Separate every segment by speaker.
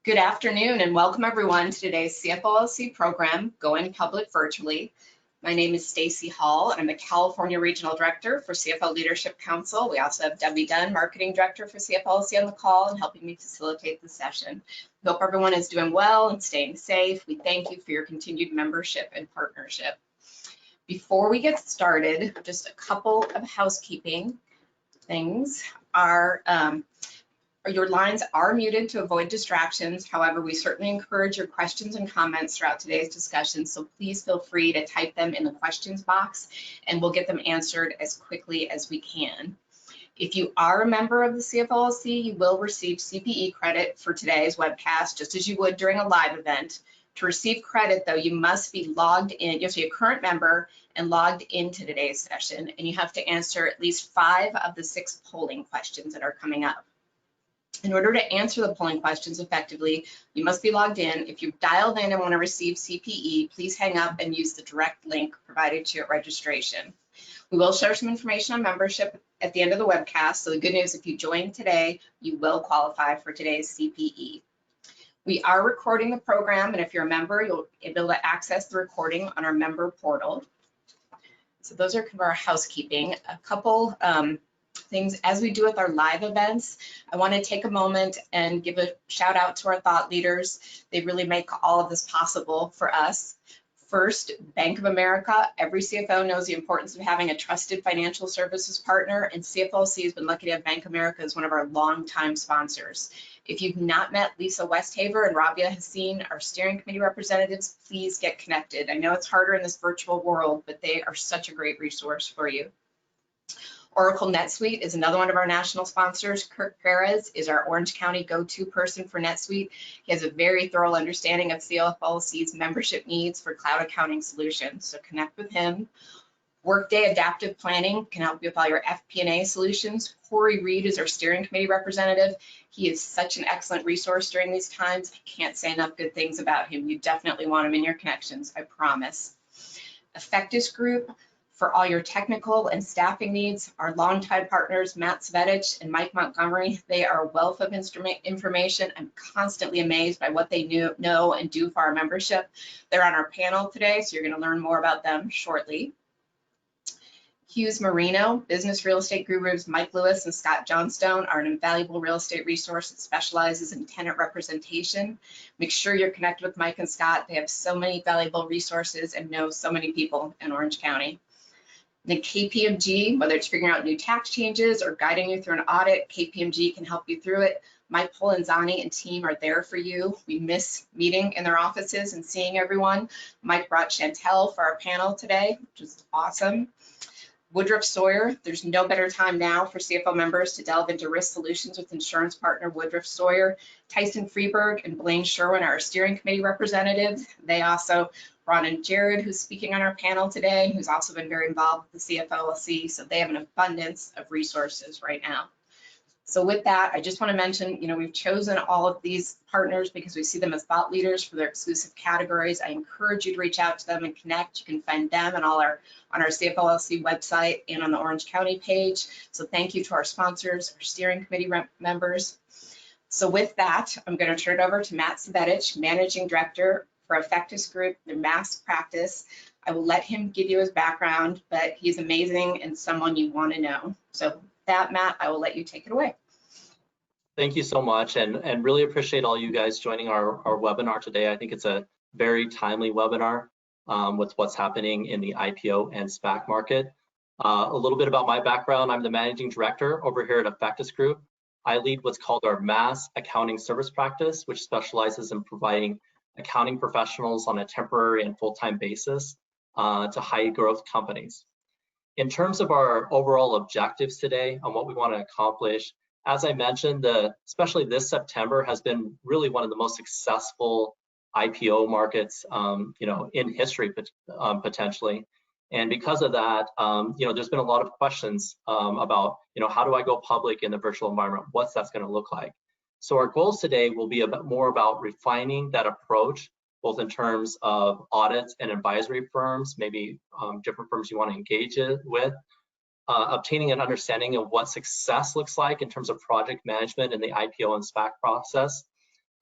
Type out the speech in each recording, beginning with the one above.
Speaker 1: Good afternoon and welcome everyone to today's CFOLC program, Going Public Virtually. My name is Stacy Hall and I'm the California Regional Director for CFO Leadership Council. We also have Debbie Dunn, Marketing Director for CFOLC on the call and helping me facilitate the session. We hope everyone is doing well and staying safe. We thank you for your continued membership and partnership. Before we get started, just a couple of housekeeping things. Your lines are muted to avoid distractions. However, we certainly encourage your questions and comments throughout today's discussion, so please feel free to type them in the questions box and we'll get them answered as quickly as we can. If you are a member of the CFOLC, you will receive CPE credit for today's webcast, just as you would during a live event. To receive credit, though, you must be logged in. You have to be a current member and logged into today's session, and you have to answer at least 5 of the 6 polling questions that are coming up. In order to answer the polling questions effectively, you must be logged in. If you've dialed in and want to receive CPE, please hang up and use the direct link provided to you at registration. We will share some information on membership at the end of the webcast. So the good news, if you join today, you will qualify for today's CPE. We are recording the program, and if you're a member, you'll be able to access the recording on our member portal. So those are kind of our housekeeping. A couple things as we do with our live events. I want to take a moment and give a shout out to our thought leaders. They really make all of this possible for us. First, Bank of America. Every CFO knows the importance of having a trusted financial services partner, and CFOLC has been lucky to have Bank of America as one of our longtime sponsors. If you've not met Lisa Westhaver and Rabia Hassin, our steering committee representatives, please get connected. I know it's harder in this virtual world, but they are such a great resource for you. Oracle NetSuite is another one of our national sponsors. Kirk Perez is our Orange County go-to person for NetSuite. He has a very thorough understanding of CFOLC's membership needs for cloud accounting solutions, so connect with him. Workday Adaptive Planning can help you with all your FP&A solutions. Corey Reed is our steering committee representative. He is such an excellent resource during these times. I can't say enough good things about him. You definitely want him in your connections, I promise. Effectus Group, for all your technical and staffing needs, our longtime partners, Matt Svetich and Mike Montgomery, they are a wealth of information. I'm constantly amazed by what they know and do for our membership. They're on our panel today, so you're going to learn more about them shortly. Hughes Marino, business real estate gurus Mike Lewis and Scott Johnstone are an invaluable real estate resource that specializes in tenant representation. Make sure you're connected with Mike and Scott. They have so many valuable resources and know so many people in Orange County. Then KPMG, whether it's figuring out new tax changes or guiding you through an audit, KPMG can help you through it. Mike Polanzani and team are there for you. We miss meeting in their offices and seeing everyone. Mike brought Chantel for our panel today, which is awesome. Woodruff Sawyer, there's no better time now for CFO members to delve into risk solutions with insurance partner Woodruff Sawyer. Tyson Freeberg and Blaine Sherwin are our steering committee representatives. They also, Ron and Jared, who's speaking on our panel today, who's also been very involved with the CFOLC, so they have an abundance of resources right now. So with that, I just want to mention, we've chosen all of these partners because we see them as thought leaders for their exclusive categories. I encourage you to reach out to them and connect. You can find them on our CFOLC website and on the Orange County page. So thank you to our sponsors, our steering committee members. So with that, I'm going to turn it over to Matt Svetich, Managing Director for Effectus Group, their mass practice. I will let him give you his background, but he's amazing and someone you want to know. So that, Matt, I will let you take it away.
Speaker 2: Thank you so much, and really appreciate all you guys joining our webinar today. I think it's a very timely webinar with what's happening in the IPO and SPAC market. A little bit about my background. I'm the managing director over here at Effectus Group. I lead what's called our mass accounting service practice, which specializes in providing accounting professionals on a temporary and full-time basis to high growth companies. In terms of our overall objectives today on what we want to accomplish, as I mentioned, especially this September has been really one of the most successful IPO markets, in history potentially. And because of that, there's been a lot of questions about, how do I go public in the virtual environment? What's that's going to look like? So our goals today will be a bit more about refining that approach, both in terms of audits and advisory firms, maybe different firms you want to engage with, obtaining an understanding of what success looks like in terms of project management in the IPO and SPAC process,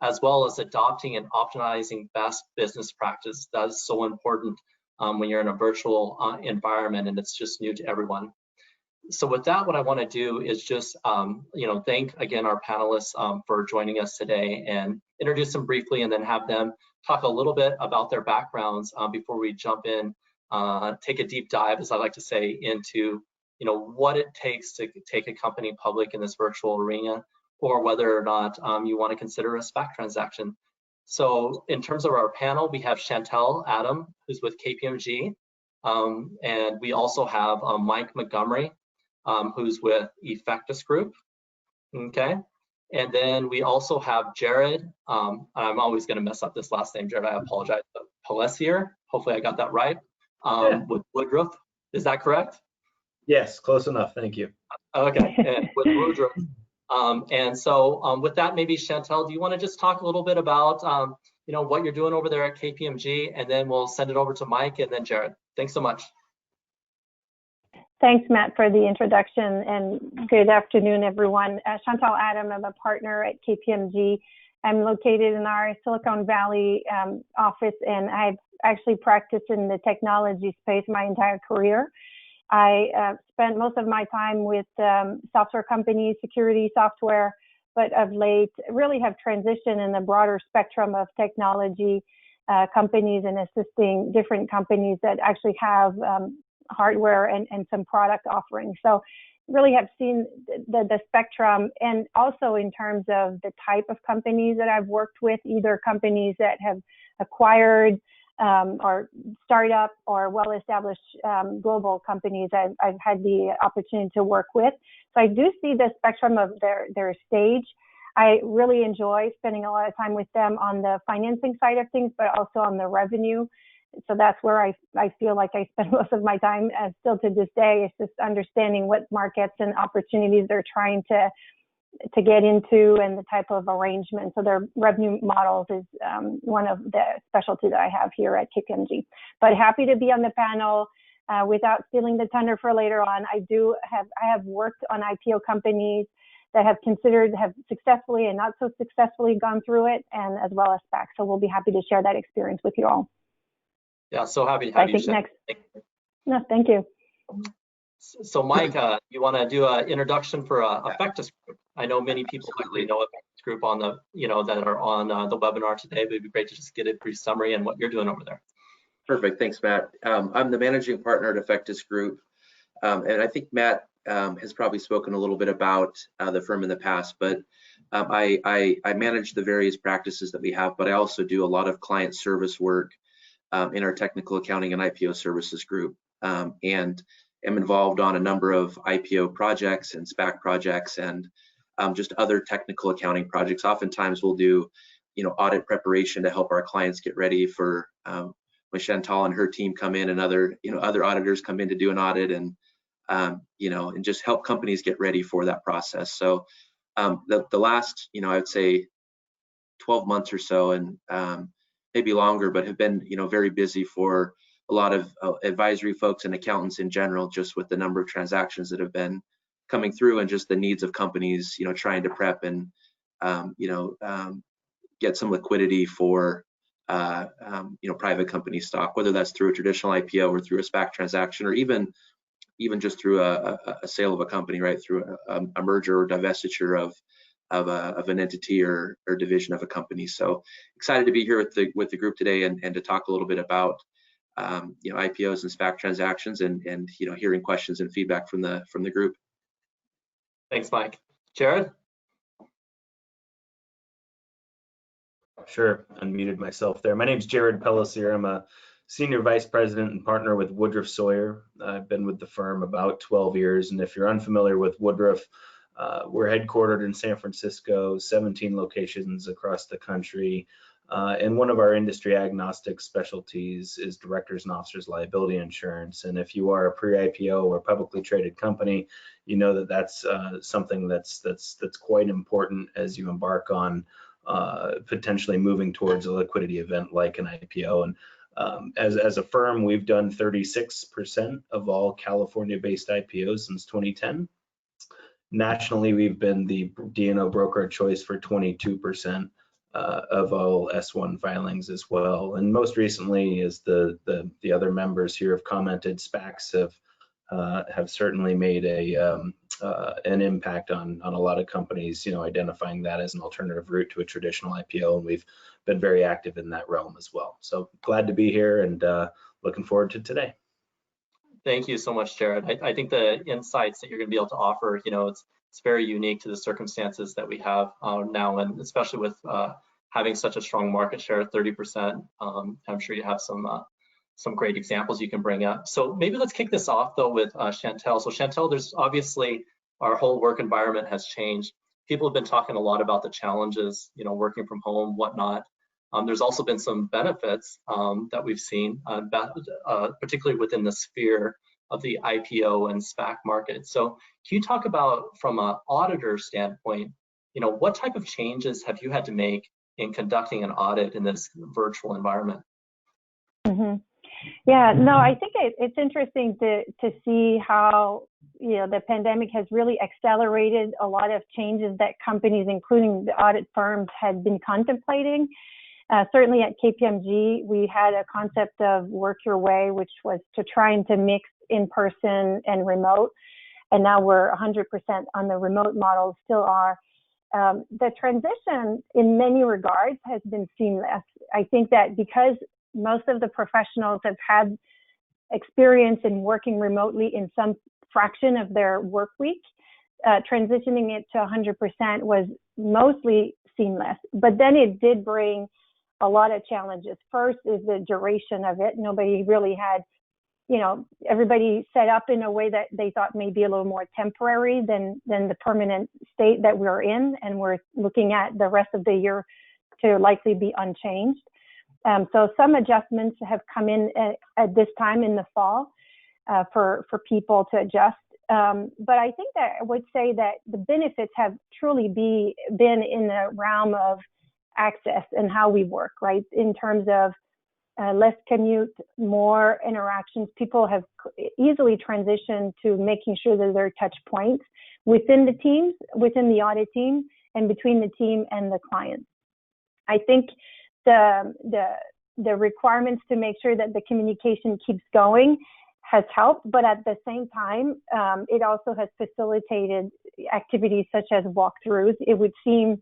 Speaker 2: as well as adopting and optimizing best business practice. That is so important when you're in a virtual environment and it's just new to everyone. So with that, what I want to do is just thank again our panelists for joining us today and introduce them briefly, and then have them talk a little bit about their backgrounds before we jump in, take a deep dive, as I like to say, into what it takes to take a company public in this virtual arena, or whether or not you want to consider a SPAC transaction. So in terms of our panel, we have Chantel Adam, who's with KPMG, and we also have Mike Montgomery, who's with Effectus Group, okay? And then we also have Jared, I'm always gonna mess up this last name, Jared, I apologize, but Pelessier, hopefully I got that right, with Woodruff, is that correct?
Speaker 3: Yes, close enough, thank you.
Speaker 2: Okay, and with Woodruff. And so with that, maybe Chantel, do you wanna just talk a little bit about what you're doing over there at KPMG, and then we'll send it over to Mike and then Jared. Thanks so much.
Speaker 4: Thanks, Matt, for the introduction, and good afternoon, everyone. Chantal Adam, I'm a partner at KPMG. I'm located in our Silicon Valley office, and I've actually practiced in the technology space my entire career. I spent most of my time with software companies, security software, but of late really have transitioned in the broader spectrum of technology companies and assisting different companies that actually have hardware and some product offerings. So really have seen the spectrum, and also in terms of the type of companies that I've worked with, either companies that have acquired or startup or well-established global companies I've had the opportunity to work with. So I do see the spectrum of their stage. I really enjoy spending a lot of time with them on the financing side of things, but also on the revenue. So that's where I feel like I spend most of my time, still to this day. It's just understanding what markets and opportunities they're trying to get into and the type of arrangement. So their revenue models is one of the specialties that I have here at KPMG. But happy to be on the panel. Without stealing the thunder for later on, I have worked on IPO companies that have successfully and not so successfully gone through it, and as well as SPAC. So we'll be happy to share that experience with you all.
Speaker 2: Yeah, so happy to have you.
Speaker 4: No, thank you.
Speaker 2: So Mike, you want to do an introduction for Effectus Group? I know many people likely know Effectus Group on the that are on the webinar today, but it'd be great to just get a brief summary and what you're doing over there.
Speaker 5: Perfect, thanks, Matt. I'm the managing partner at Effectus Group, and I think Matt has probably spoken a little bit about the firm in the past, but I manage the various practices that we have, but I also do a lot of client service work in our technical accounting and IPO services group, and am involved on a number of IPO projects and SPAC projects, and just other technical accounting projects. Oftentimes we'll do audit preparation to help our clients get ready for when Chantal and her team come in, and other auditors come in to do an audit, and and just help companies get ready for that process. So the last I would say 12 months or so, and maybe longer, but have been very busy for a lot of advisory folks and accountants in general, just with the number of transactions that have been coming through, and just the needs of companies trying to prep and get some liquidity for private company stock, whether that's through a traditional IPO or through a SPAC transaction, or even just through a sale of a company, right, through a merger or divestiture of an entity or division of a company. So excited to be here with the group today, and to talk a little bit about IPOs and SPAC transactions, and hearing questions and feedback from the group.
Speaker 2: Thanks, Mike. Jared?
Speaker 3: Sure, unmuted myself there. My name's Jared Pelessier. I'm a senior vice president and partner with Woodruff Sawyer. I've been with the firm about 12 years, and if you're unfamiliar with Woodruff, we're headquartered in San Francisco, 17 locations across the country, and one of our industry agnostic specialties is directors and officers liability insurance. And if you are a pre-IPO or publicly traded company, you know that that's something that's quite important as you embark on potentially moving towards a liquidity event like an IPO. And as a firm, we've done 36% of all California-based IPOs since 2010. Nationally, we've been the D&O broker of choice for 22% of all S1 filings as well. And most recently, as the other members here have commented, SPACs have certainly made an impact on a lot of companies, identifying that as an alternative route to a traditional IPO, and we've been very active in that realm as well. So glad to be here and looking forward to today.
Speaker 2: Thank you so much, Jared. I think the insights that you're going to be able to offer, it's very unique to the circumstances that we have now, and especially with having such a strong market share, 30%. I'm sure you have some great examples you can bring up. So maybe let's kick this off though with Chantel. So Chantel, there's obviously our whole work environment has changed. People have been talking a lot about the challenges, working from home, whatnot. There's also been some benefits that we've seen, particularly within the sphere of the IPO and SPAC market. So can you talk about, from an auditor standpoint, what type of changes have you had to make in conducting an audit in this virtual environment?
Speaker 4: Mm-hmm. Yeah, no, I think it's interesting to see how the pandemic has really accelerated a lot of changes that companies, including the audit firms, had been contemplating. Certainly at KPMG, we had a concept of work your way, which was to trying to mix in-person and remote. And now we're 100% on the remote model, still are. The transition in many regards has been seamless. I think that because most of the professionals have had experience in working remotely in some fraction of their work week, transitioning it to 100% was mostly seamless. But then it did bring a lot of challenges. First is the duration of it. Nobody really had, everybody set up in a way that they thought may be a little more temporary than the permanent state that we're in. And we're looking at the rest of the year to likely be unchanged. So some adjustments have come in at this time in the fall for people to adjust. But I think that I would say that the benefits have truly been in the realm of access and how we work, right? In terms of less commute, more interactions. People have easily transitioned to making sure that there are touch points within the teams, within the audit team, and between the team and the client. I think the requirements to make sure that the communication keeps going has helped, but at the same time, it also has facilitated activities such as walkthroughs. It would seem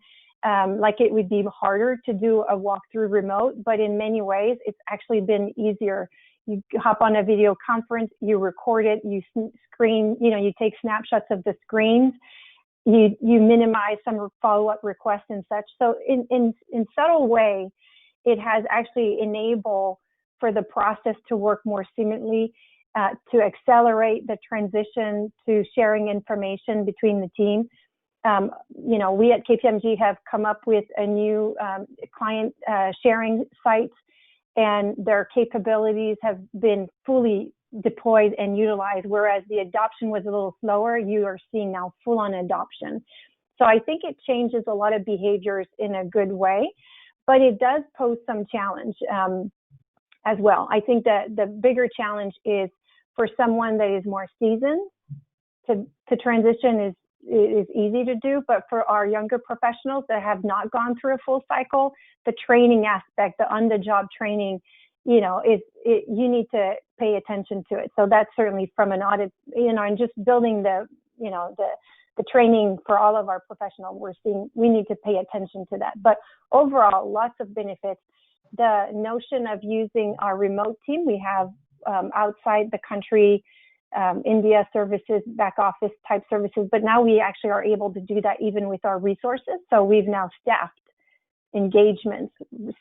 Speaker 4: like it would be harder to do a walkthrough remote, but in many ways, it's actually been easier. You hop on a video conference, you record it, you screen, you take snapshots of the screens, you minimize some follow-up requests and such. So in subtle way, it has actually enabled for the process to work more seamlessly, to accelerate the transition to sharing information between the team. We at KPMG have come up with a new client sharing site, and their capabilities have been fully deployed and utilized, whereas the adoption was a little slower. You are seeing now full-on adoption. So I think it changes a lot of behaviors in a good way, but it does pose some challenge as well. I think that the bigger challenge is for someone that is more seasoned to transition is easy to do, but for our younger professionals that have not gone through a full cycle, the training aspect, the on-the-job training, you need to pay attention to it. So that's certainly from an audit, and just building the training for all of our professionals, we need to pay attention to that. But overall, lots of benefits. The notion of using our remote team, we have outside the country, India services, back office type services, but now we actually are able to do that even with our resources. So we've now staffed engagements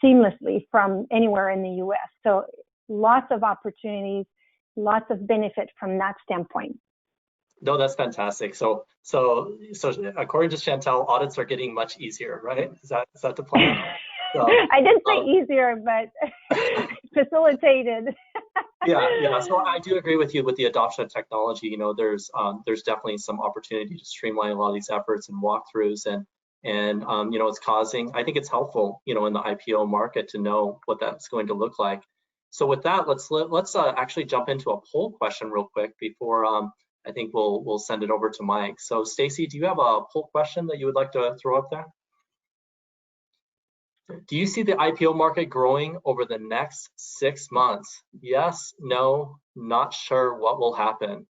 Speaker 4: seamlessly from anywhere in the US. So lots of opportunities, lots of benefit from that standpoint.
Speaker 2: No, that's fantastic. So according to Chantel, audits are getting much easier, right? Is that the plan? So,
Speaker 4: I didn't say easier, but facilitated.
Speaker 2: Yeah. So I do agree with you with the adoption of technology. There's definitely some opportunity to streamline a lot of these efforts and walkthroughs, and it's causing. I think it's helpful, in the IPO market to know what that's going to look like. So with that, let's actually jump into a poll question real quick before I think we'll send it over to Mike. So Stacy, do you have a poll question that you would like to throw up there? Do you see the IPO market growing over the next 6 months? Yes, no, not sure what will happen.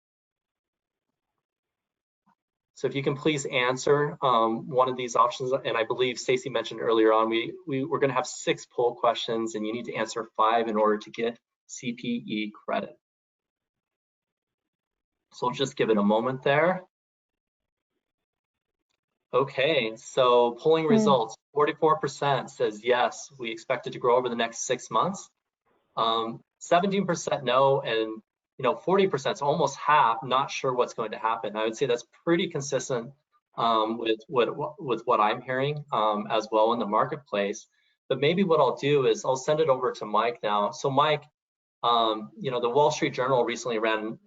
Speaker 2: So if you can please answer one of these options, and I believe Stacy mentioned earlier on, we're going to have 6 poll questions, and you need to answer 5 in order to get CPE credit. So we'll just give it a moment there. Okay, so polling results, 44% says yes, we expect it to grow over the next 6 months. 17% no, and 40%, so almost half, not sure what's going to happen. I would say that's pretty consistent with what I'm hearing as well in the marketplace. But maybe what I'll do is I'll send it over to Mike now. So Mike, the Wall Street Journal recently ran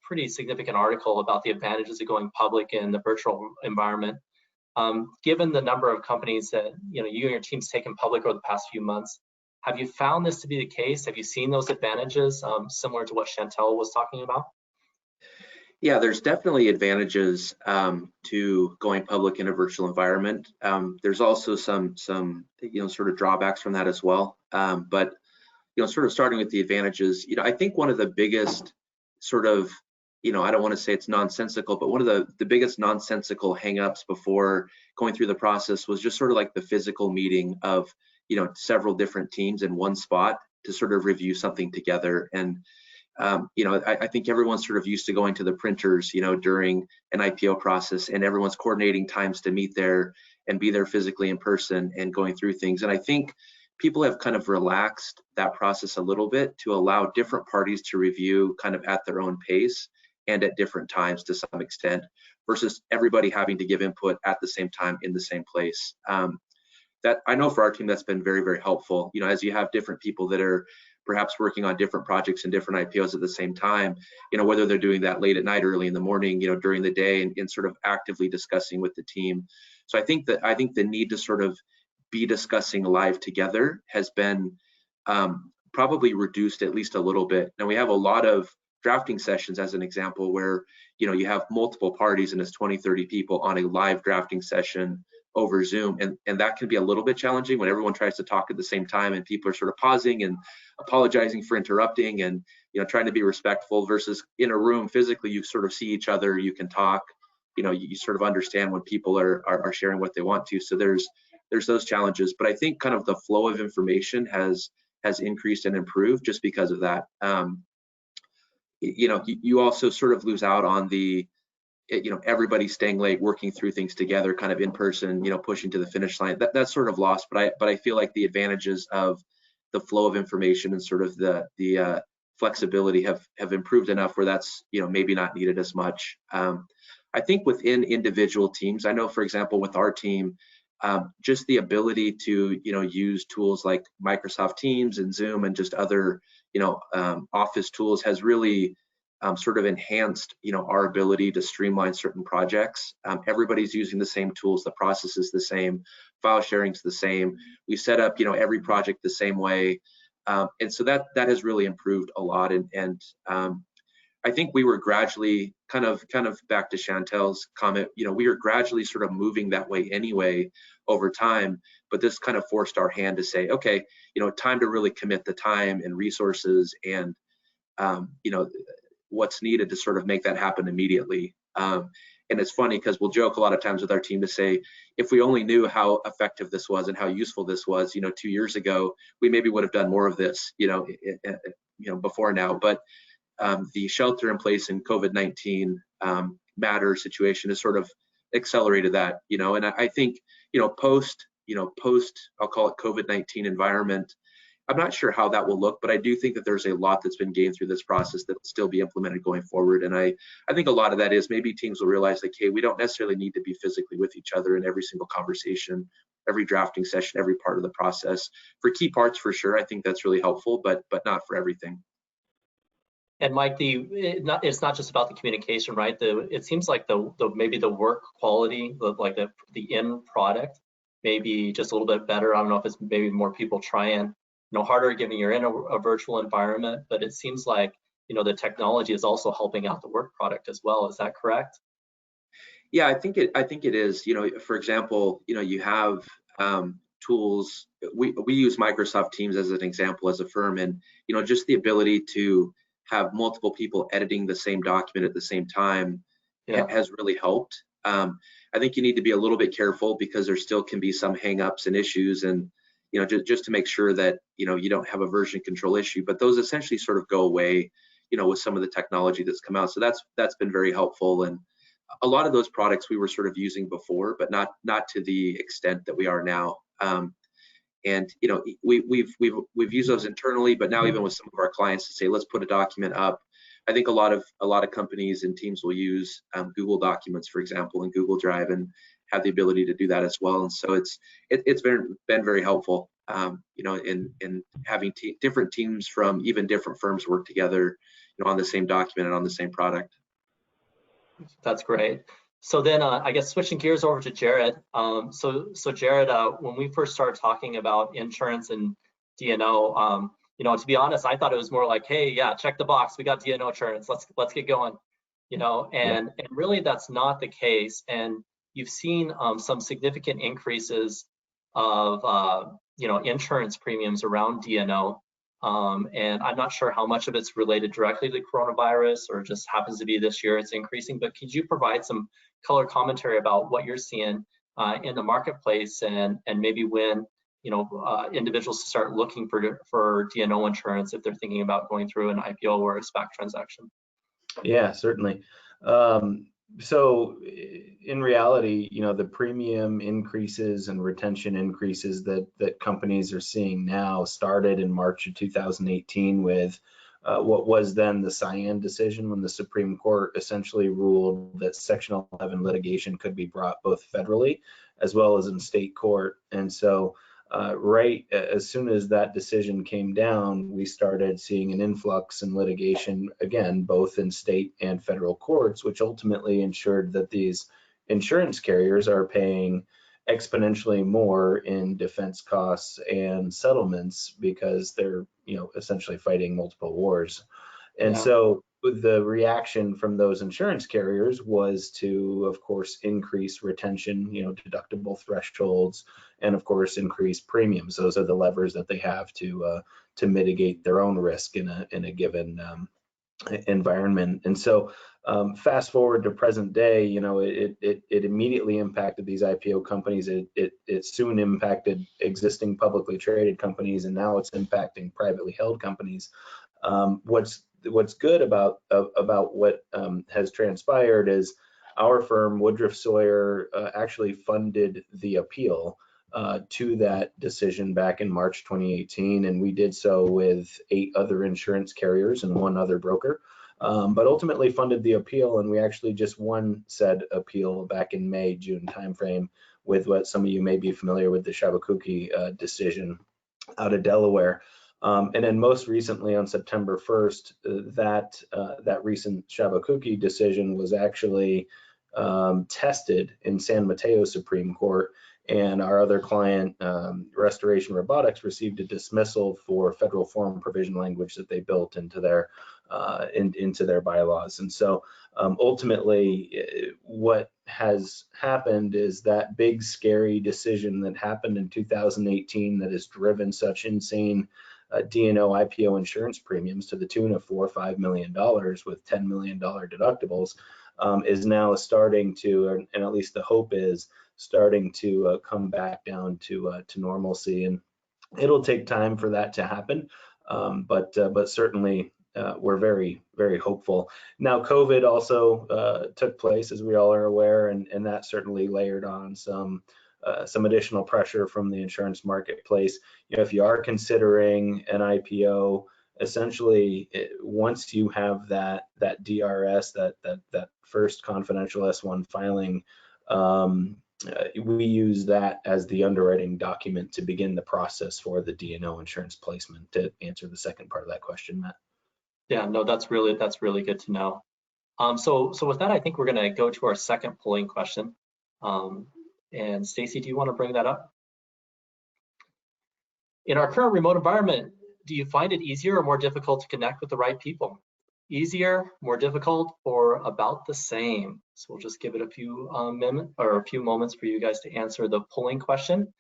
Speaker 2: pretty significant article about the advantages of going public in the virtual environment. Given the number of companies that you and your team's taken public over the past few months, have you found this to be the case? Have you seen those advantages similar to what Chantel was talking about?
Speaker 5: Yeah, there's definitely advantages to going public in a virtual environment. There's also some sort of drawbacks from that as well. But sort of starting with the advantages, I think one of the biggest sort of I don't want to say it's nonsensical, but one of the biggest nonsensical hangups before going through the process was just sort of like the physical meeting of several different teams in one spot to sort of review something together. And I think everyone's sort of used to going to the printers during an IPO process, and everyone's coordinating times to meet there and be there physically in person and going through things. And I think people have kind of relaxed that process a little bit to allow different parties to review kind of at their own pace and at different times to some extent, versus everybody having to give input at the same time in the same place. That I know for our team, that's been very, very helpful. As you have different people that are perhaps working on different projects and different IPOs at the same time, whether they're doing that late at night, early in the morning, during the day, and sort of actively discussing with the team. So I think the need to sort of be discussing live together has been probably reduced at least a little bit. Now we have a lot of drafting sessions as an example where you have multiple parties and it's 20-30 people on a live drafting session over Zoom, and that can be a little bit challenging when everyone tries to talk at the same time and people are sort of pausing and apologizing for interrupting and trying to be respectful, versus in a room physically you sort of see each other, you can talk, you sort of understand when people are sharing what they want to. So there's those challenges, but I think kind of the flow of information has increased and improved just because of that. You also sort of lose out on the everybody staying late, working through things together, kind of in person, pushing to the finish line. That's sort of lost, but I feel like the advantages of the flow of information and sort of the flexibility have improved enough where that's maybe not needed as much. I think within individual teams, I know, for example, with our team, just the ability to use tools like Microsoft Teams and Zoom and just other office tools has really sort of enhanced our ability to streamline certain projects. Everybody's using the same tools, the process is the same, file sharing's the same. We set up every project the same way, and so that has really improved a lot. And I think we were gradually kind of back to Chantel's comment, we are gradually sort of moving that way anyway over time, but this kind of forced our hand to say, okay, time to really commit the time and resources and what's needed to sort of make that happen immediately. And it's funny because we'll joke a lot of times with our team to say, if we only knew how effective this was and how useful this was, 2 years ago, we maybe would have done more of this, before now. But the shelter in place in COVID-19 matter situation has sort of accelerated that, and I think, post, I'll call it COVID-19 environment, I'm not sure how that will look, but I do think that there's a lot that's been gained through this process that will still be implemented going forward. And I think a lot of that is maybe teams will realize like, hey, we don't necessarily need to be physically with each other in every single conversation, every drafting session, every part of the process. For key parts, for sure, I think that's really helpful, but not for everything.
Speaker 2: And Mike, it's not just about the communication, right? It seems like maybe the work quality, like the end product, maybe just a little bit better. I don't know if it's maybe more people trying, harder given you're in a virtual environment, but it seems like, the technology is also helping out the work product as well. Is that correct?
Speaker 5: Yeah, I think it is. For example, you have tools. We use Microsoft Teams as an example as a firm, and just the ability to have multiple people editing the same document at the same time has really helped. I think you need to be a little bit careful because there still can be some hangups and issues, and just to make sure that you don't have a version control issue. But those essentially sort of go away, with some of the technology that's come out. So that's been very helpful, and a lot of those products we were sort of using before, but not to the extent that we are now. And we've used those internally, but now even with some of our clients to say, let's put a document up. I think a lot of companies and teams will use Google Documents, for example, and Google Drive, and have the ability to do that as well. And so it's been very helpful, in having different teams from even different firms work together, on the same document and on the same product.
Speaker 2: That's great. So then I guess switching gears over to Jared. So Jared, when we first started talking about insurance and D&O, to be honest, I thought it was more like, hey, yeah, check the box, we got D&O insurance, let's get going, and really that's not the case. And you've seen some significant increases of insurance premiums around D&O. And I'm not sure how much of it's related directly to coronavirus or just happens to be this year it's increasing, but could you provide some color commentary about what you're seeing in the marketplace, and maybe when individuals start looking for D&O insurance if they're thinking about going through an IPO or a SPAC transaction?
Speaker 3: Yeah, certainly. So in reality, the premium increases and retention increases that companies are seeing now started in March of 2018 with what was then the Cyan decision, when the Supreme Court essentially ruled that Section 11 litigation could be brought both federally as well as in state court. And so right as soon as that decision came down, we started seeing an influx in litigation, again, both in state and federal courts, which ultimately ensured that these insurance carriers are paying exponentially more in defense costs and settlements because they're essentially fighting multiple wars. And so the reaction from those insurance carriers was to, of course, increase retention, deductible thresholds, and of course increase premiums. Those are the levers that they have to mitigate their own risk in a given environment. And so fast forward to present day, it immediately impacted these IPO companies. It soon impacted existing publicly traded companies, and now it's impacting privately held companies. What's good about what has transpired is our firm, Woodruff Sawyer, actually funded the appeal to that decision back in March 2018, and we did so with 8 other insurance carriers and 1 other broker, but ultimately funded the appeal, and we actually just won said appeal back in May, June timeframe with what some of you may be familiar with, the CFOLC decision out of Delaware. And then most recently on September 1st, that recent CFOLC decision was actually tested in San Mateo Supreme Court, and our other client, Restoration Robotics, received a dismissal for federal form provision language that they built into their bylaws. And so ultimately, what has happened is that big scary decision that happened in 2018 that has driven such insane D&O IPO insurance premiums to the tune of $4 or $5 million with $10 million deductibles is now starting to, and at least the hope is starting to come back down to normalcy. And it'll take time for that to happen, but certainly we're very, very hopeful. Now, COVID also took place, as we all are aware, and that certainly layered on some additional pressure from the insurance marketplace. If you are considering an IPO, essentially, once you have that DRS, that first confidential S1 filing, we use that as the underwriting document to begin the process for the D&O insurance placement. To answer the second part of that question, Matt.
Speaker 2: Yeah, no, that's really good to know. So with that, I think we're going to go to our second polling question. And Stacy, do you want to bring that up? In our current remote environment, do you find it easier or more difficult to connect with the right people? Easier, more difficult, or about the same? So we'll just give it a few moments for you guys to answer the polling question.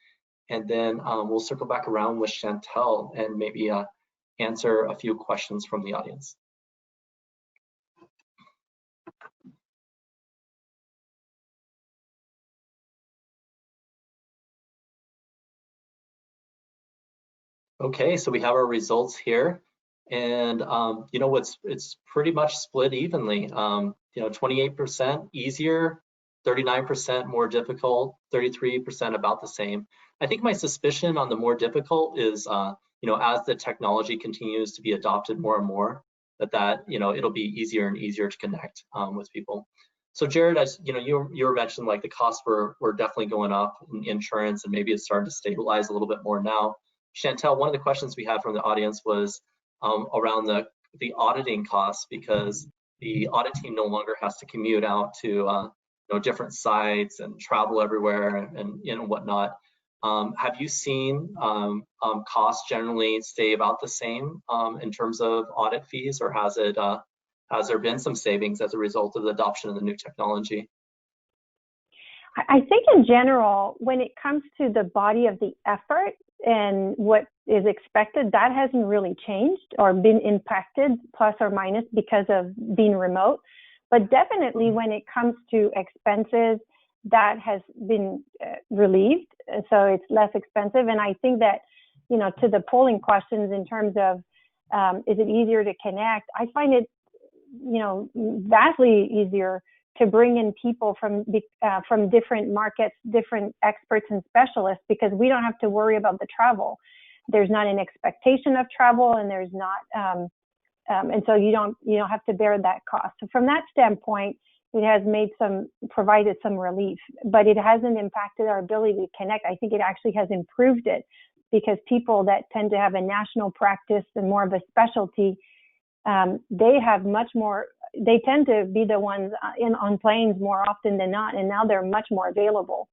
Speaker 2: and then we'll circle back around with Chantel and maybe answer a few questions from the audience. Okay, so we have our results here, and you know, it's pretty much split evenly. You know, 28% easier, 39% more difficult, 33% about the same. I think my suspicion on the more difficult is, you know, as the technology continues to be adopted more and more, that you know, it'll be easier and easier to connect with people. So Jared, as you know, you were mentioning like the costs were definitely going up in insurance, and maybe it's starting to stabilize a little bit more now. Chantel, one of the questions we had from the audience was around the auditing costs, because the audit team no longer has to commute out to you know, different sites and travel everywhere and you know, whatnot. Have you seen costs generally stay about the same in terms of audit fees, or has there been some savings as a result of the adoption of the new technology?
Speaker 4: I think in general, when it comes to the body of the effort and what is expected, that hasn't really changed or been impacted, plus or minus, because of being remote. But definitely when it comes to expenses, that has been relieved. So it's less expensive. And I think that, you know, to the polling questions in terms of, is it easier to connect? I find it, you know, vastly easier to bring in people from different markets, different experts and specialists, because we don't have to worry about the travel. There's not an expectation of travel, and there's not, and so you don't have to bear that cost. So from that standpoint, it has provided some relief, but it hasn't impacted our ability to connect. I think it actually has improved it, because people that tend to have a national practice and more of a specialty, they have much more. They tend to be the ones on planes more often than not, and now they're much more available.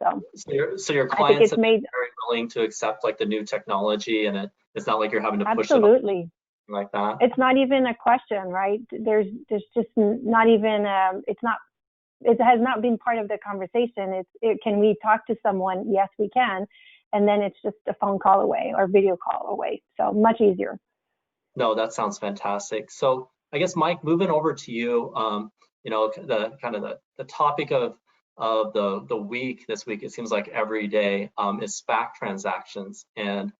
Speaker 4: So
Speaker 2: your clients have been very willing to accept like the new technology, and it's not like you're having to push it
Speaker 4: absolutely
Speaker 2: like that.
Speaker 4: It's not even a question, right? There's just not even it has not been part of the conversation. Can we talk to someone? Yes, we can, and then it's just a phone call away or video call away. So much easier.
Speaker 2: No, that sounds fantastic. So I guess, Mike, moving over to you, you know, the topic of the week this week, it seems like every day, is SPAC transactions. And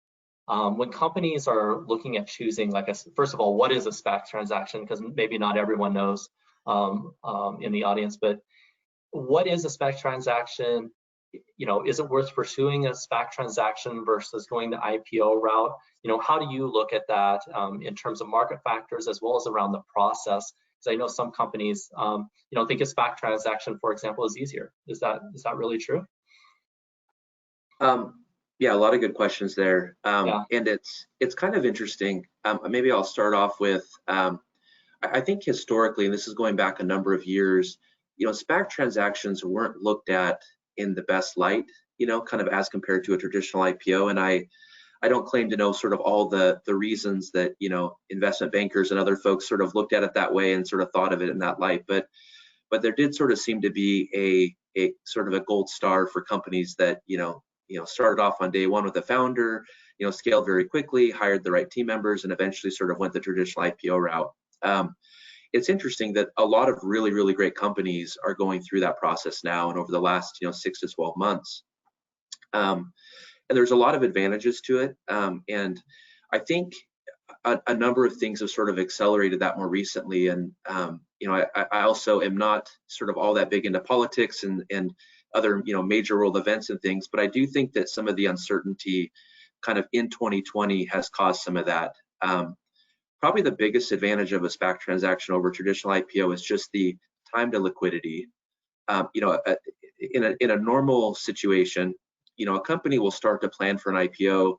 Speaker 2: when companies are looking at choosing, like, first of all, what is a SPAC transaction? Because maybe not everyone knows in the audience, but what is a SPAC transaction? You know, is it worth pursuing a SPAC transaction versus going the IPO route? You know, how do you look at that in terms of market factors as well as around the process? Because I know some companies, you know, think a SPAC transaction, for example, is easier. Is that really true?
Speaker 5: Yeah, a lot of good questions there,
Speaker 2: yeah.
Speaker 5: And it's kind of interesting. Maybe I'll start off with I think historically, and this is going back a number of years, you know, SPAC transactions weren't looked at in the best light, you know, kind of as compared to a traditional IPO. And I don't claim to know sort of all the reasons that, you know, investment bankers and other folks sort of looked at it that way and sort of thought of it in that light. But there did sort of seem to be a sort of a gold star for companies that, you know, started off on day one with a founder, you know, scaled very quickly, hired the right team members, and eventually sort of went the traditional IPO route. It's interesting that a lot of really, really great companies are going through that process now, and over the last, you know, 6 to 12 months. And there's a lot of advantages to it. And I think a number of things have sort of accelerated that more recently. And, you know, I also am not sort of all that big into politics and other, you know, major world events and things, but I do think that some of the uncertainty kind of in 2020 has caused some of that. Probably the biggest advantage of a SPAC transaction over traditional IPO is just the time to liquidity. You know, in a normal situation, you know, a company will start to plan for an IPO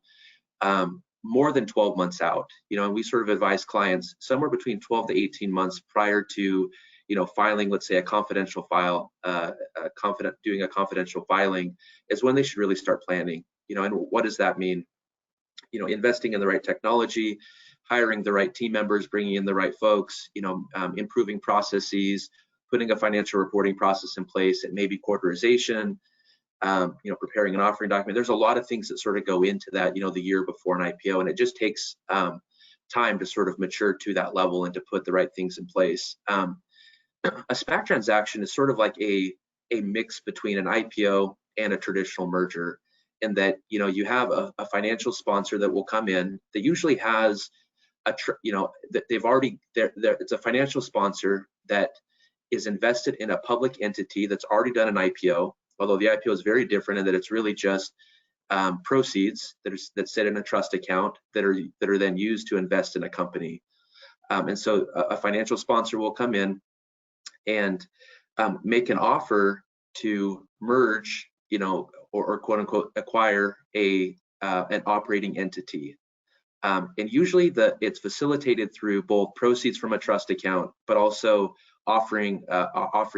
Speaker 5: more than 12 months out. You know, and we sort of advise clients somewhere between 12 to 18 months prior to, you know, filing, let's say, a confidential file, doing a confidential filing is when they should really start planning. You know, and what does that mean? You know, investing in the right technology, hiring the right team members, bringing in the right folks, you know, improving processes, putting a financial reporting process in place, and maybe quarterization, preparing an offering document. There's a lot of things that sort of go into that, the year before an IPO, and it just takes time to sort of mature to that level and to put the right things in place. A SPAC transaction is sort of like a mix between an IPO and a traditional merger, in that you have a financial sponsor that will come in that usually has that they've already it's a financial sponsor that is invested in a public entity that's already done an IPO, although the IPO is very different in that it's really just proceeds that sit in a trust account that are then used to invest in a company. And so a financial sponsor will come in and make an offer to merge, or quote unquote acquire an operating entity. And usually it's facilitated through both proceeds from a trust account, but also offering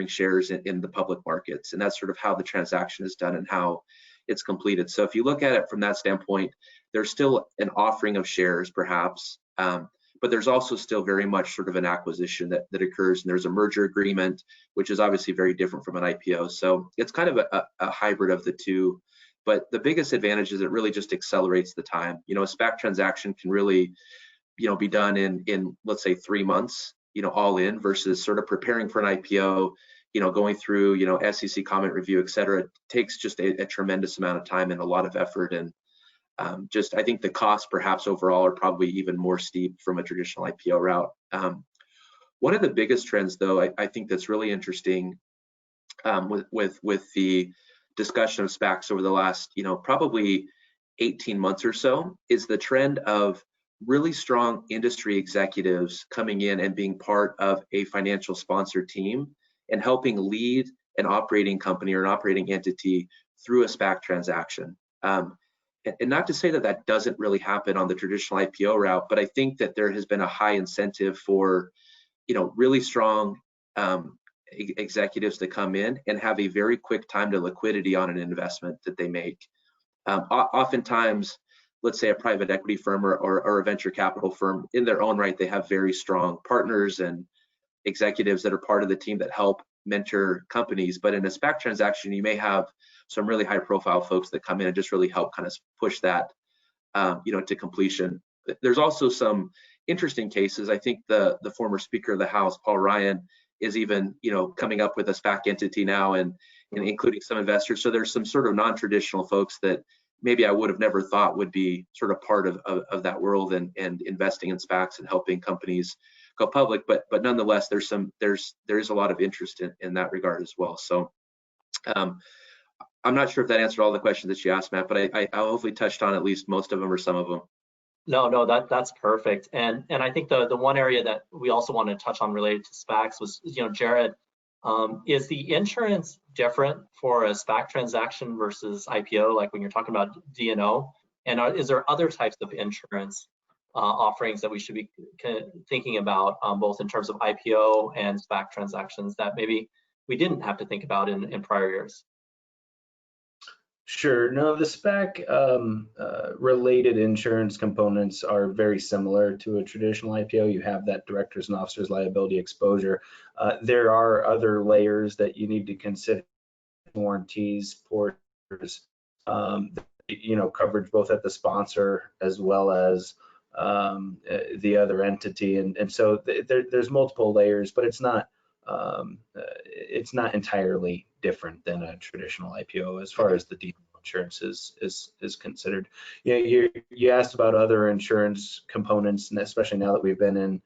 Speaker 5: shares in the public markets. And that's sort of how the transaction is done and how it's completed. So if you look at it from that standpoint, there's still an offering of shares perhaps, but there's also still very much sort of an acquisition that occurs, and there's a merger agreement, which is obviously very different from an IPO. So it's kind of a hybrid of the two. But the biggest advantage is it really just accelerates the time. A SPAC transaction can really, be done in let's say 3 months, all in, versus sort of preparing for an IPO, going through, SEC comment review, et cetera. It takes just a tremendous amount of time and a lot of effort. And I think the costs perhaps overall are probably even more steep from a traditional IPO route. One of the biggest trends, though, I think that's really interesting with the discussion of SPACs over the last, probably 18 months or so, is the trend of really strong industry executives coming in and being part of a financial sponsor team and helping lead an operating company or an operating entity through a SPAC transaction. And not to say that doesn't really happen on the traditional IPO route, but I think that there has been a high incentive for, really strong executives to come in and have a very quick time to liquidity on an investment that they make. Oftentimes, let's say a private equity firm or a venture capital firm, in their own right, they have very strong partners and executives that are part of the team that help mentor companies. But in a SPAC transaction, you may have some really high profile folks that come in and just really help kind of push that, to completion. There's also some interesting cases. I think the former Speaker of the House, Paul Ryan, is even, coming up with a SPAC entity now and including some investors. So there's some sort of non-traditional folks that maybe I would have never thought would be sort of part of that world and investing in SPACs and helping companies go public. But nonetheless, there is a lot of interest in that regard as well. So I'm not sure if that answered all the questions that you asked, Matt, but I hopefully touched on at least most of them or some of them.
Speaker 2: No, that's perfect. And I think the one area that we also want to touch on related to SPACs was, Jared, is the insurance different for a SPAC transaction versus IPO, like when you're talking about D&O? And is there other types of insurance offerings that we should be thinking about, both in terms of IPO and SPAC transactions that maybe we didn't have to think about in prior years?
Speaker 3: Sure. No, the SPAC related insurance components are very similar to a traditional IPO. You have that directors and officers liability exposure. There are other layers that you need to consider: warranties, porters, coverage both at the sponsor as well as the other entity, and so there's multiple layers, but it's not entirely different than a traditional IPO as far as the D&O insurance is considered. You asked about other insurance components, and especially now that we've been in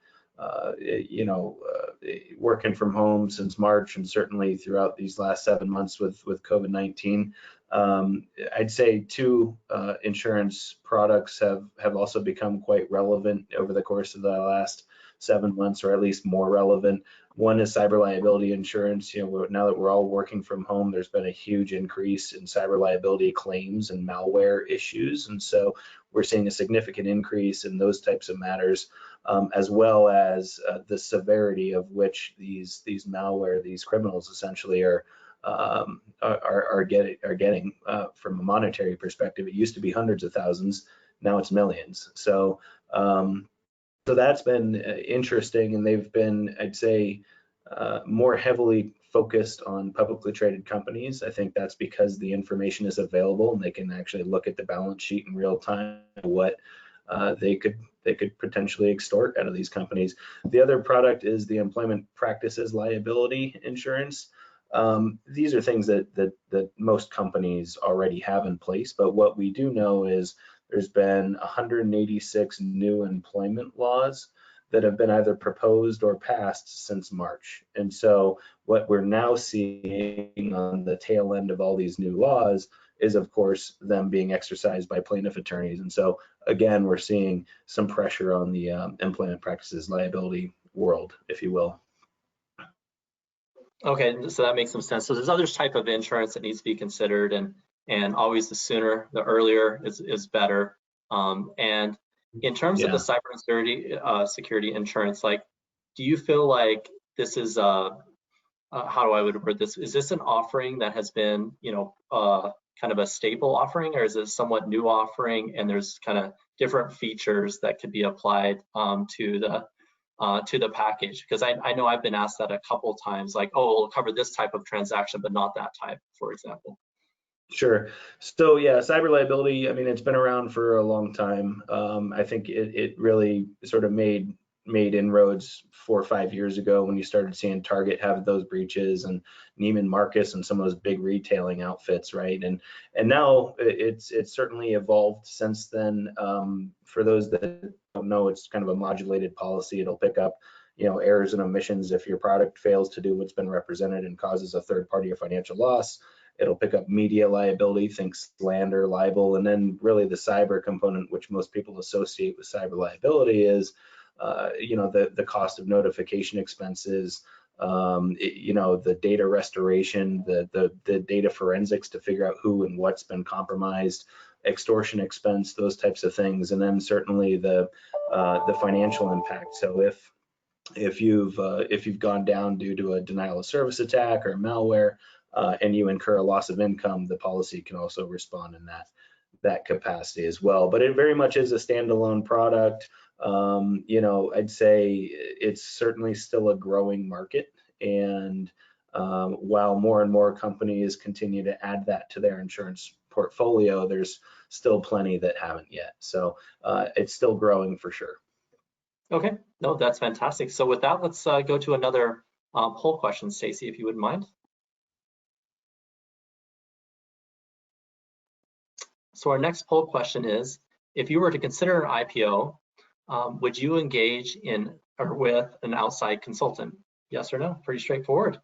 Speaker 3: working from home since March, and certainly throughout these last 7 months with COVID-19, I'd say two insurance products have also become quite relevant over the course of the last 7 months, or at least more relevant. One is cyber liability insurance. Now that we're all working from home, there's been a huge increase in cyber liability claims and malware issues, and so we're seeing a significant increase in those types of matters, as well as the severity of which these malware, these criminals essentially are getting from a monetary perspective. It used to be hundreds of thousands, now it's millions. So that's been interesting, and they've been, I'd say, more heavily focused on publicly traded companies. I think that's because the information is available and they can actually look at the balance sheet in real time, what they could potentially extort out of these companies. The other product is the employment practices liability insurance. These are things that most companies already have in place, but what we do know is there's been 186 new employment laws that have been either proposed or passed since March. And so what we're now seeing on the tail end of all these new laws is, of course, them being exercised by plaintiff attorneys. And so again, we're seeing some pressure on the employment practices liability world, if you will.
Speaker 2: Okay, so that makes some sense. So there's other type of insurance that needs to be considered, and always the sooner, the earlier is better. And in terms of the cyber security insurance, like, do you feel like this is how do I would word this? Is this an offering that has been, kind of a staple offering, or is it a somewhat new offering and there's kind of different features that could be applied to the package? Because I know I've been asked that a couple times, like, oh, we'll cover this type of transaction, but not that type, for example.
Speaker 3: Sure. So yeah, cyber liability, I mean, it's been around for a long time. I think it really sort of made inroads 4 or 5 years ago when you started seeing Target have those breaches, and Neiman Marcus and some of those big retailing outfits, right? And now it's certainly evolved since then. For those that don't know, it's kind of a modulated policy. It'll pick up, errors and omissions if your product fails to do what's been represented and causes a third party or financial loss. It'll pick up media liability, think slander, libel, and then really the cyber component, which most people associate with cyber liability, is the cost of notification expenses, the data restoration, the data forensics to figure out who and what's been compromised, extortion expense, those types of things, and then certainly the financial impact. So if you've gone down due to a denial of service attack or malware, and you incur a loss of income, the policy can also respond in that capacity as well. But it very much is a standalone product. I'd say it's certainly still a growing market, and while more and more companies continue to add that to their insurance portfolio, there's still plenty that haven't yet. So it's still growing for sure.
Speaker 2: Okay, no, that's fantastic. So with that, let's go to another poll question, Stacy, if you wouldn't mind. So our next poll question is, if you were to consider an IPO, would you engage in or with an outside consultant? Yes or no? Pretty straightforward.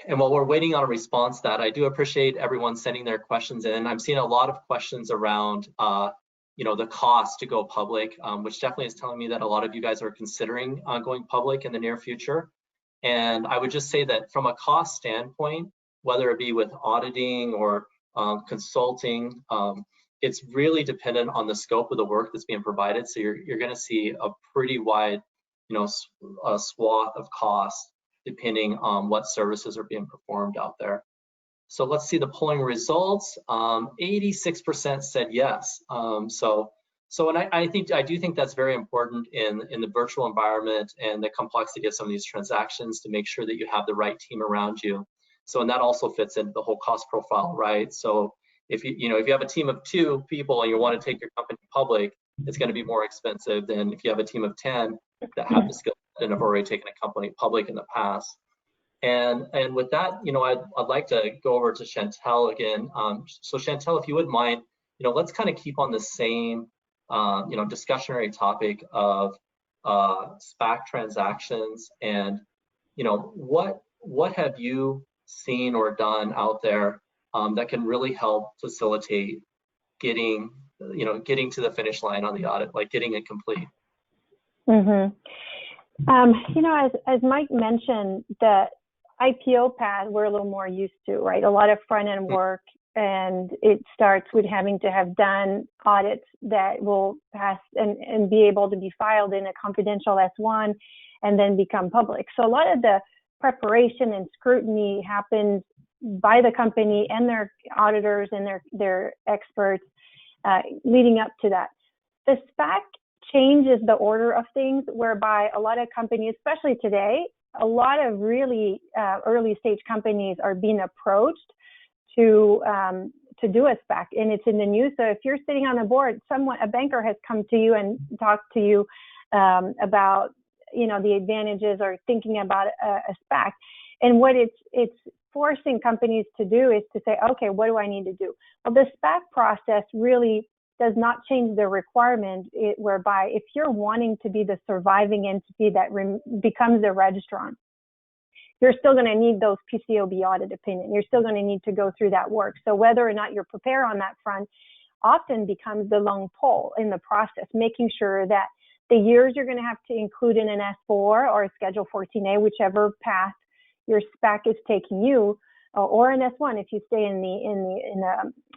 Speaker 2: And while we're waiting on a response to that, I do appreciate everyone sending their questions in. I'm seeing a lot of questions around the cost to go public, which definitely is telling me that a lot of you guys are considering going public in the near future. And I would just say that from a cost standpoint, whether it be with auditing or consulting, it's really dependent on the scope of the work that's being provided. So you're going to see a pretty wide, a swath of costs depending on what services are being performed out there. So let's see the polling results. 86% said yes. And I do think that's very important in the virtual environment and the complexity of some of these transactions, to make sure that you have the right team around you. So, and that also fits into the whole cost profile, right? So if you have a team of 2 people and you want to take your company public, it's going to be more expensive than if you have a team of 10 that have the skill and have already taken a company public in the past. And with that, I'd like to go over to Chantel again. So Chantel, if you wouldn't mind, let's kind of keep on the same, discussionary topic of SPAC transactions, and what have you seen or done out there that can really help facilitate getting to the finish line on the audit, like getting it complete?
Speaker 4: Mm-hmm. As Mike mentioned, the IPO path we're a little more used to, right? A lot of front end work, and it starts with having to have done audits that will pass and be able to be filed in a confidential S1 and then become public. So a lot of the preparation and scrutiny happens by the company and their auditors and their experts leading up to that. The SPAC changes the order of things, whereby a lot of companies, especially today, a lot of really early stage companies are being approached to do a SPAC, and it's in the news. So if you're sitting on a board, a banker has come to you and talked to you about, the advantages or thinking about a SPAC. And what it's forcing companies to do is to say, okay, what do I need to do? Well, the SPAC process really does not change the requirement, whereby if you're wanting to be the surviving entity that becomes the registrant, you're still going to need those PCAOB audit opinion. You're still going to need to go through that work. So whether or not you're prepared on that front often becomes the long pole in the process, making sure that the years you're going to have to include in an S4 or a Schedule 14A, whichever path your SPAC is taking you, or an S1 if you stay in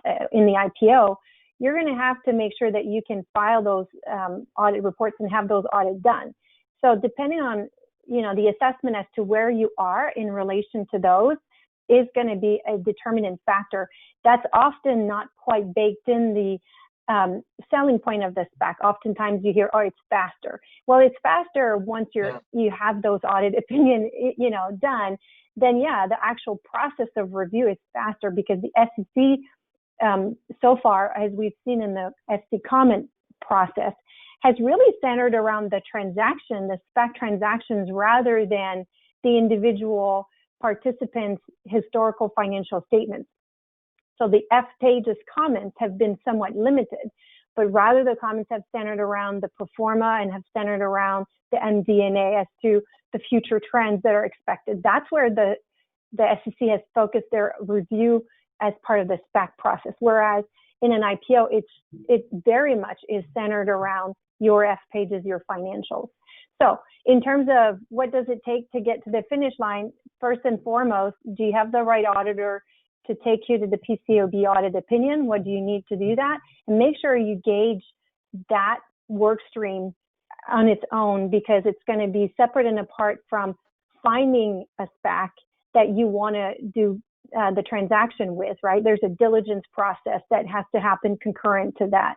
Speaker 4: the IPO, you're going to have to make sure that you can file those audit reports and have those audits done. So depending on the assessment as to where you are in relation to those is going to be a determinant factor. That's often not quite baked in the selling point of the SPAC. Oftentimes you hear, oh, it's faster. Well, it's faster once you have those audit opinion, done. Then the actual process of review is faster, because the SEC, so far, as we've seen in the SEC comment process, has really centered around the SPAC transactions, rather than the individual participants' historical financial statements. So the F pages comments have been somewhat limited, but rather the comments have centered around the pro forma and have centered around the MD&A as to the future trends that are expected. That's where the SEC has focused their review as part of the SPAC process. Whereas in an IPO, it very much is centered around your F pages, your financials. So in terms of what does it take to get to the finish line, first and foremost, do you have the right auditor to take you to the PCAOB audit opinion? What do you need to do that? And make sure you gauge that work stream on its own, because it's going to be separate and apart from finding a SPAC that you want to do the transaction with, right? There's a diligence process that has to happen concurrent to that.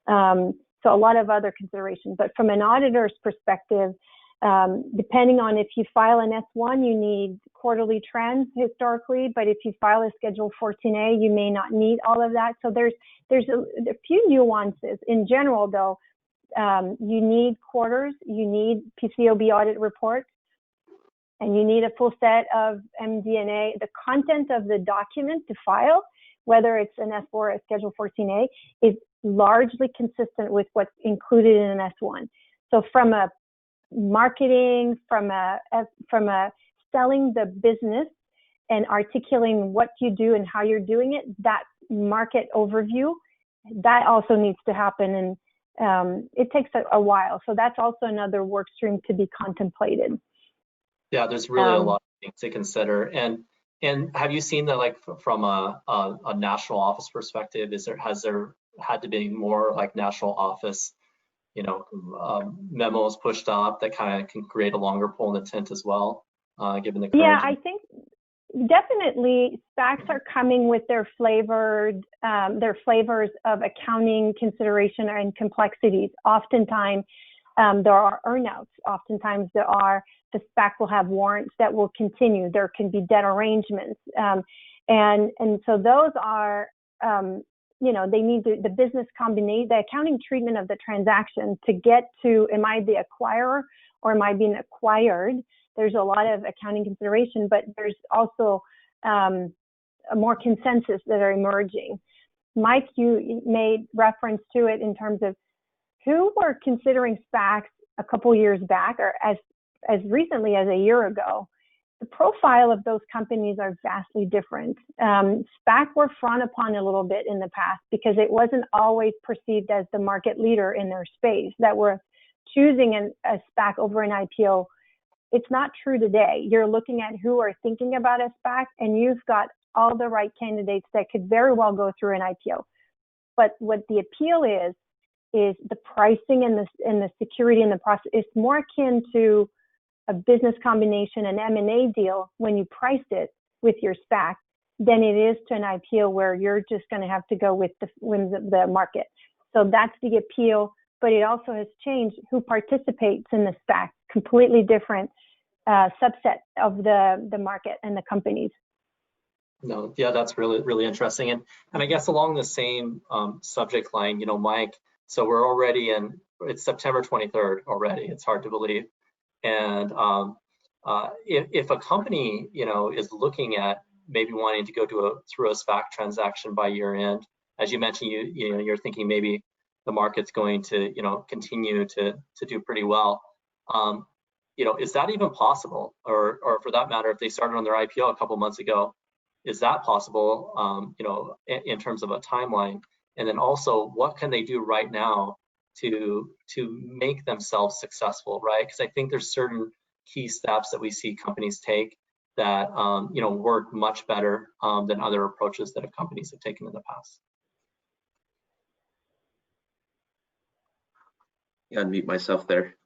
Speaker 4: So a lot of other considerations. But from an auditor's perspective, depending on if you file an S1, you need quarterly trends historically, but if you file a Schedule 14A, you may not need all of that. So there's a few nuances. In general, though, you need quarters, you need PCAOB audit reports, and you need a full set of MD&A. The content of the document to file, whether it's an S4 or a Schedule 14A, is largely consistent with what's included in an S1. So from a marketing, from a selling the business and articulating what you do and how you're doing it, that market overview, that also needs to happen. And it takes a while. So that's also another work stream to be contemplated.
Speaker 2: Yeah, there's really a lot of things to consider. And have you seen that, like, from a national office perspective, has there had to be more like national office, memos pushed up that kind of can create a longer pole in the tent as well, given the current?
Speaker 4: Yeah, I think definitely SPACs are coming with their flavors of accounting consideration and complexities. Oftentimes, there are earnouts. Oftentimes, the SPAC will have warrants that will continue. There can be debt arrangements, and so those are, they need the business combination, the accounting treatment of the transaction to get to, am I the acquirer or am I being acquired? There's a lot of accounting consideration, but there's also a more consensus that are emerging. Mike, you made reference to it in terms of who were considering SPACs a couple years back, or as recently as a year ago. The profile of those companies are vastly different. SPAC were frowned upon a little bit in the past because it wasn't always perceived as the market leader in their space, that were choosing a SPAC over an IPO. It's not true today. You're looking at who are thinking about a SPAC, and you've got all the right candidates that could very well go through an IPO. But what the appeal is the pricing and the security in the process. It's more akin to a business combination, an M&A deal, when you priced it with your SPAC, than it is to an IPO where you're just going to have to go with the winds of the market. So that's the appeal, but it also has changed who participates in the SPAC. Completely different subset of the market and the companies.
Speaker 2: No, yeah, that's really interesting. And I guess along the same subject line, you know, Mike, so we're already it's September 23rd already. It's hard to believe. And if a company, you know, is looking at maybe wanting to go through a SPAC transaction by year end, as you mentioned, you're thinking maybe the market's going to, you know, continue to do pretty well. You know, is that even possible? Or for that matter, if they started on their IPO a couple months ago, is that possible, you know, in terms of a timeline? And then also, what can they do right now to make themselves successful, right? Because I think there's certain key steps that we see companies take that, you know, work much better than other approaches that companies have taken in the past.
Speaker 5: Unmute myself there.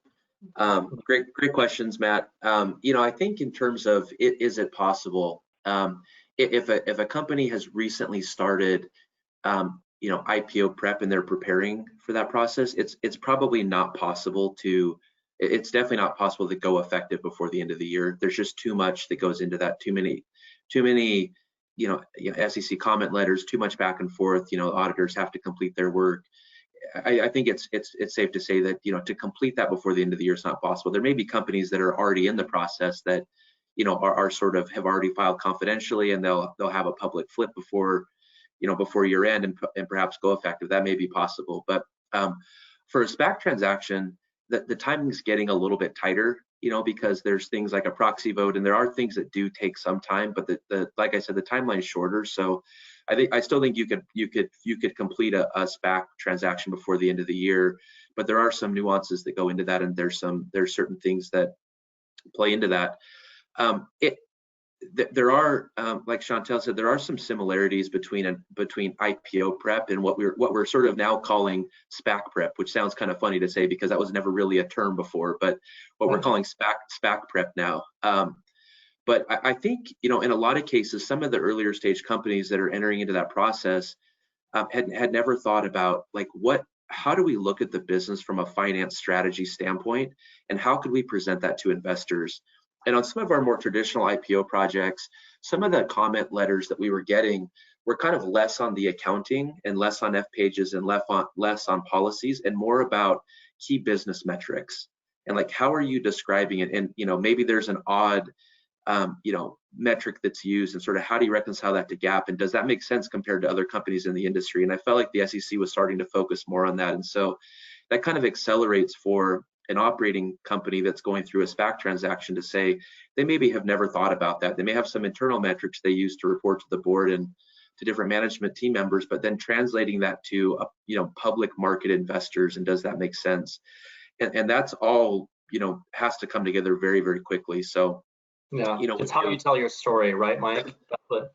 Speaker 5: Great questions, Matt. You know, I think in terms of is it possible? If a company has recently started, you know, IPO prep and they're preparing for that process, it's probably not possible to. It's definitely not possible to go effective before the end of the year. There's just too much that goes into that. Too many, you know, SEC comment letters, too much back and forth. You know, auditors have to complete their work. I think it's safe to say that, you know, to complete that before the end of the year is not possible. There may be companies that are already in the process that, you know, are sort of have already filed confidentially, and they'll have a public flip before, you know, before year end and perhaps go effective. That may be possible. But for a SPAC transaction, the timing's getting a little bit tighter, you know, because there's things like a proxy vote, and there are things that do take some time. But the like I said, the timeline is shorter. So I still think you could complete a SPAC transaction before the end of the year. But there are some nuances that go into that, and there's certain things that play into that. There are, like Chantel said, there are some similarities between IPO prep and what we're sort of now calling SPAC prep, which sounds kind of funny to say because that was never really a term before, but what we're calling SPAC prep now. But I think, you know, in a lot of cases, some of the earlier stage companies that are entering into that process had never thought about, like, how do we look at the business from a finance strategy standpoint, and how could we present that to investors? And on some of our more traditional IPO projects, some of the comment letters that we were getting were kind of less on the accounting and less on F pages and less on policies, and more about key business metrics. And like, how are you describing it? And, you know, maybe there's an odd, you know, metric that's used, and sort of how do you reconcile that to GAAP? And does that make sense compared to other companies in the industry? And I felt like the SEC was starting to focus more on that. And so that kind of accelerates for an operating company that's going through a SPAC transaction to say they maybe have never thought about that. They may have some internal metrics they use to report to the board and to different management team members, but then translating that to, you know, public market investors, and does that make sense? And that's all, you know, has to come together very, very quickly. So,
Speaker 2: yeah,
Speaker 5: you know,
Speaker 2: it's how you tell your story, right, Mike?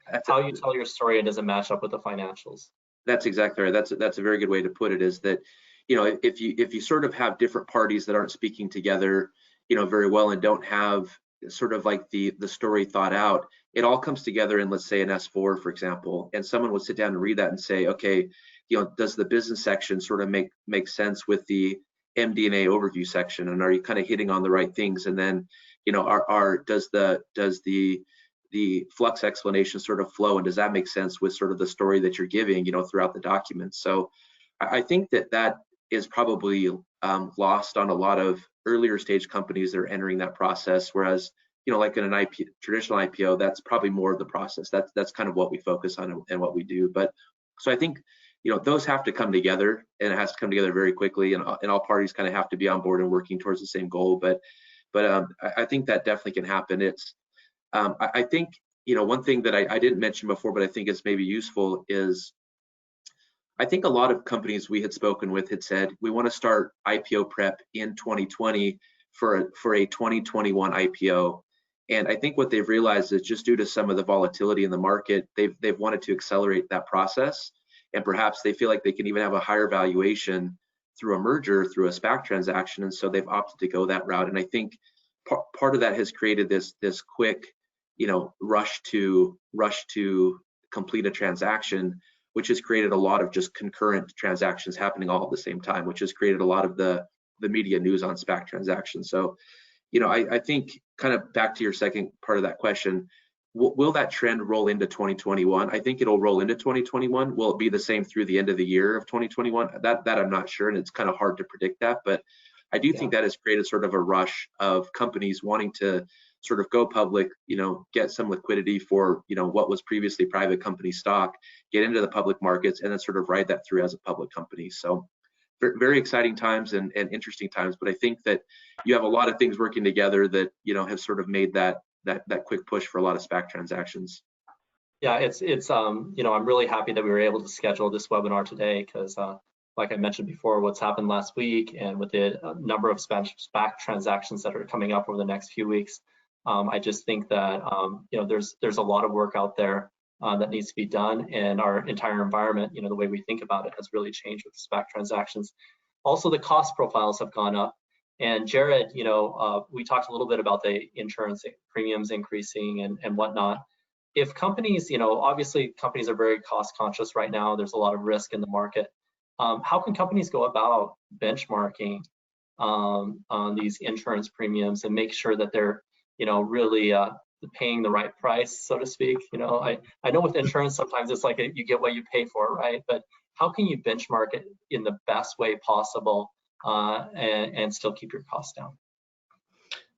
Speaker 2: That's how you tell your story, and does it match up with the financials?
Speaker 5: That's exactly right. That's a very good way to put it, is that, you know, if you sort of have different parties that aren't speaking together, you know, very well, and don't have sort of like the story thought out, it all comes together in, let's say, an S4, for example, and someone would sit down and read that and say, okay, you know, does the business section sort of make sense with the MD&A overview section, and are you kind of hitting on the right things? And then, you know, does the flux explanation sort of flow, and does that make sense with sort of the story that you're giving, you know, throughout the document? So I think that is probably lost on a lot of earlier stage companies that are entering that process, whereas, you know, like in an traditional IPO, that's probably more of the process. That's kind of what we focus on and what we do. But so I think, you know, those have to come together, and it has to come together very quickly, and all parties kind of have to be on board and working towards the same goal. But I think that definitely can happen. It's I think, you know, one thing that I didn't mention before, but I think is maybe useful, is I think a lot of companies we had spoken with had said, we want to start IPO prep in 2020 for a 2021 IPO. And I think what they've realized is, just due to some of the volatility in the market, they've wanted to accelerate that process. And perhaps they feel like they can even have a higher valuation through a merger, through a SPAC transaction. And so they've opted to go that route. And I think part of that has created this quick, you know, rush to complete a transaction, which has created a lot of just concurrent transactions happening all at the same time, which has created a lot of the media news on SPAC transactions. So, you know, I think kind of back to your second part of that question, will that trend roll into 2021? I think it'll roll into 2021. Will it be the same through the end of the year of 2021? That I'm not sure, and it's kind of hard to predict that, but I do think that has created sort of a rush of companies wanting to sort of go public, get some liquidity for, what was previously private company stock, get into the public markets, and then sort of ride that through as a public company. So very exciting times and interesting times, but I think that you have a lot of things working together that, have sort of made that quick push for a lot of SPAC transactions.
Speaker 2: Yeah, it's I'm really happy that we were able to schedule this webinar today because like I mentioned before, what's happened last week and with the number of SPAC transactions that are coming up over the next few weeks, I just think that there's a lot of work out there that needs to be done, and our entire environment, the way we think about it has really changed with SPAC transactions. Also, the cost profiles have gone up. And Jared, we talked a little bit about the insurance premiums increasing and whatnot. If companies, obviously companies are very cost conscious right now. There's a lot of risk in the market. How can companies go about benchmarking on these insurance premiums and make sure that they're, really paying the right price, so to speak? I know with insurance, sometimes it's like you get what you pay for, right? But how can you benchmark it in the best way possible and still keep your costs down?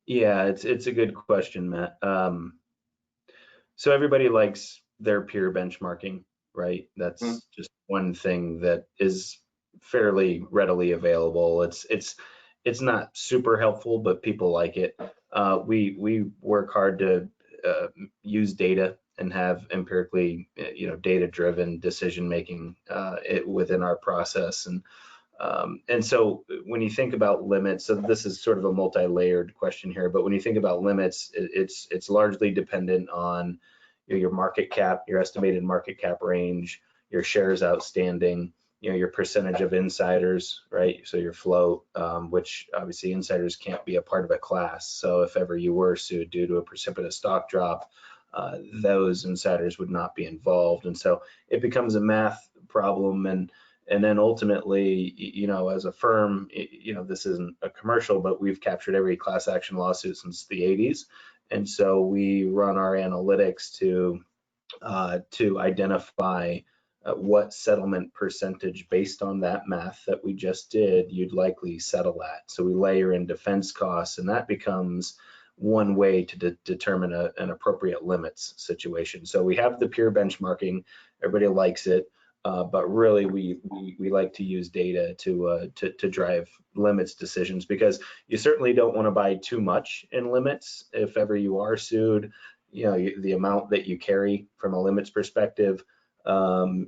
Speaker 3: Yeah, it's a good question, Matt. So everybody likes their peer benchmarking, right? That's just one thing that is fairly readily available. It's not super helpful, but people like it. We work hard to use data and have empirically, data-driven decision making within our process. And so when you think about limits, so this is sort of a multi-layered question here, but when you think about limits, it's largely dependent on your market cap, your estimated market cap range, your shares outstanding, your percentage of insiders, right? So your float, which obviously insiders can't be a part of a class. So if ever you were sued due to a precipitous stock drop, those insiders would not be involved. And so it becomes a math problem. And then ultimately, as a firm, this isn't a commercial, but we've captured every class action lawsuit since the 80s. And so we run our analytics to identify what settlement percentage based on that math that we just did, you'd likely settle at. So we layer in defense costs, and that becomes one way to determine an appropriate limits situation. So we have the peer benchmarking, everybody likes it. But really, we like to use data to drive limits decisions, because you certainly don't want to buy too much in limits. If ever you are sued, the amount that you carry from a limits perspective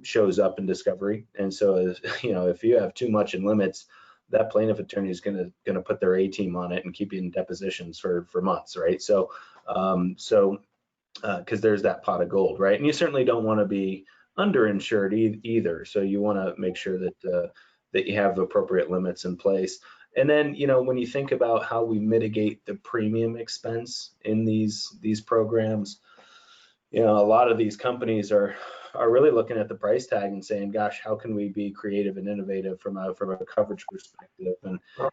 Speaker 3: shows up in discovery. And so, if you have too much in limits, that plaintiff attorney is going to put their A team on it and keep you in depositions for months, right? So, because there's that pot of gold, right? And you certainly don't want to be underinsured either. So you want to make sure that you have appropriate limits in place. And then, when you think about how we mitigate the premium expense in these programs, a lot of these companies are really looking at the price tag and saying, gosh, how can we be creative and innovative from a coverage perspective?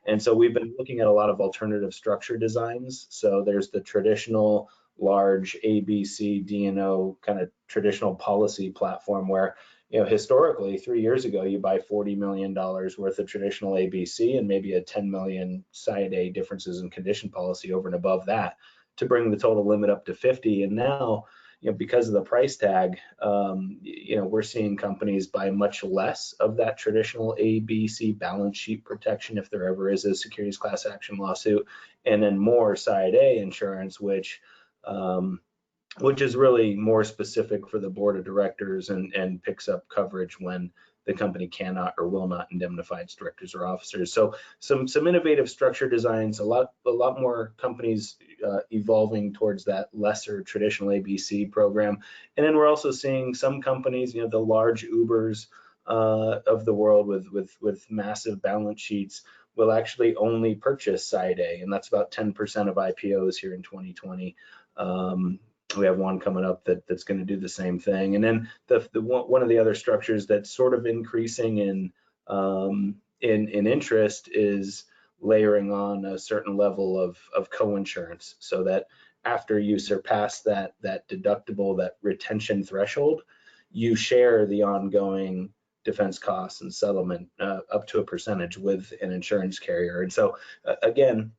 Speaker 3: And so we've been looking at a lot of alternative structure designs. So there's the traditional large ABC D&O kind of traditional policy platform where, historically 3 years ago, you buy $40 million worth of traditional ABC and maybe a 10 million side A differences in condition policy over and above that to bring the total limit up to 50. And now, because of the price tag, we're seeing companies buy much less of that traditional ABC balance sheet protection if there ever is a securities class action lawsuit, and then more side A insurance, which is really more specific for the board of directors and picks up coverage when the company cannot or will not indemnify its directors or officers. So some innovative structure designs, a lot more companies evolving towards that lesser traditional ABC program. And then we're also seeing some companies, the large Ubers of the world with massive balance sheets will actually only purchase side A, and that's about 10% of IPOs here in 2020. We have one coming up that's going to do the same thing. And then one of the other structures that's sort of increasing in interest is layering on a certain level of co-insurance, so that after you surpass that deductible, that retention threshold, you share the ongoing defense costs and settlement up to a percentage with an insurance carrier. And so again,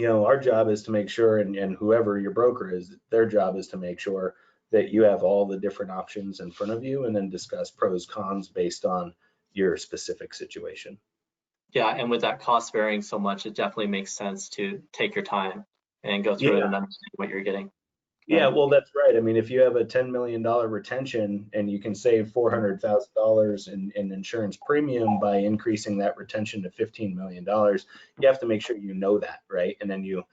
Speaker 3: our job is to make sure, and whoever your broker is, their job is to make sure that you have all the different options in front of you, and then discuss pros, cons based on your specific situation.
Speaker 2: Yeah, and with that cost varying so much, it definitely makes sense to take your time and go through it and understand what you're getting.
Speaker 3: Yeah, well, that's right. I mean, if you have a $10 million retention and you can save $400,000 in insurance premium by increasing that retention to $15 million, you have to make sure you know that, right? And then you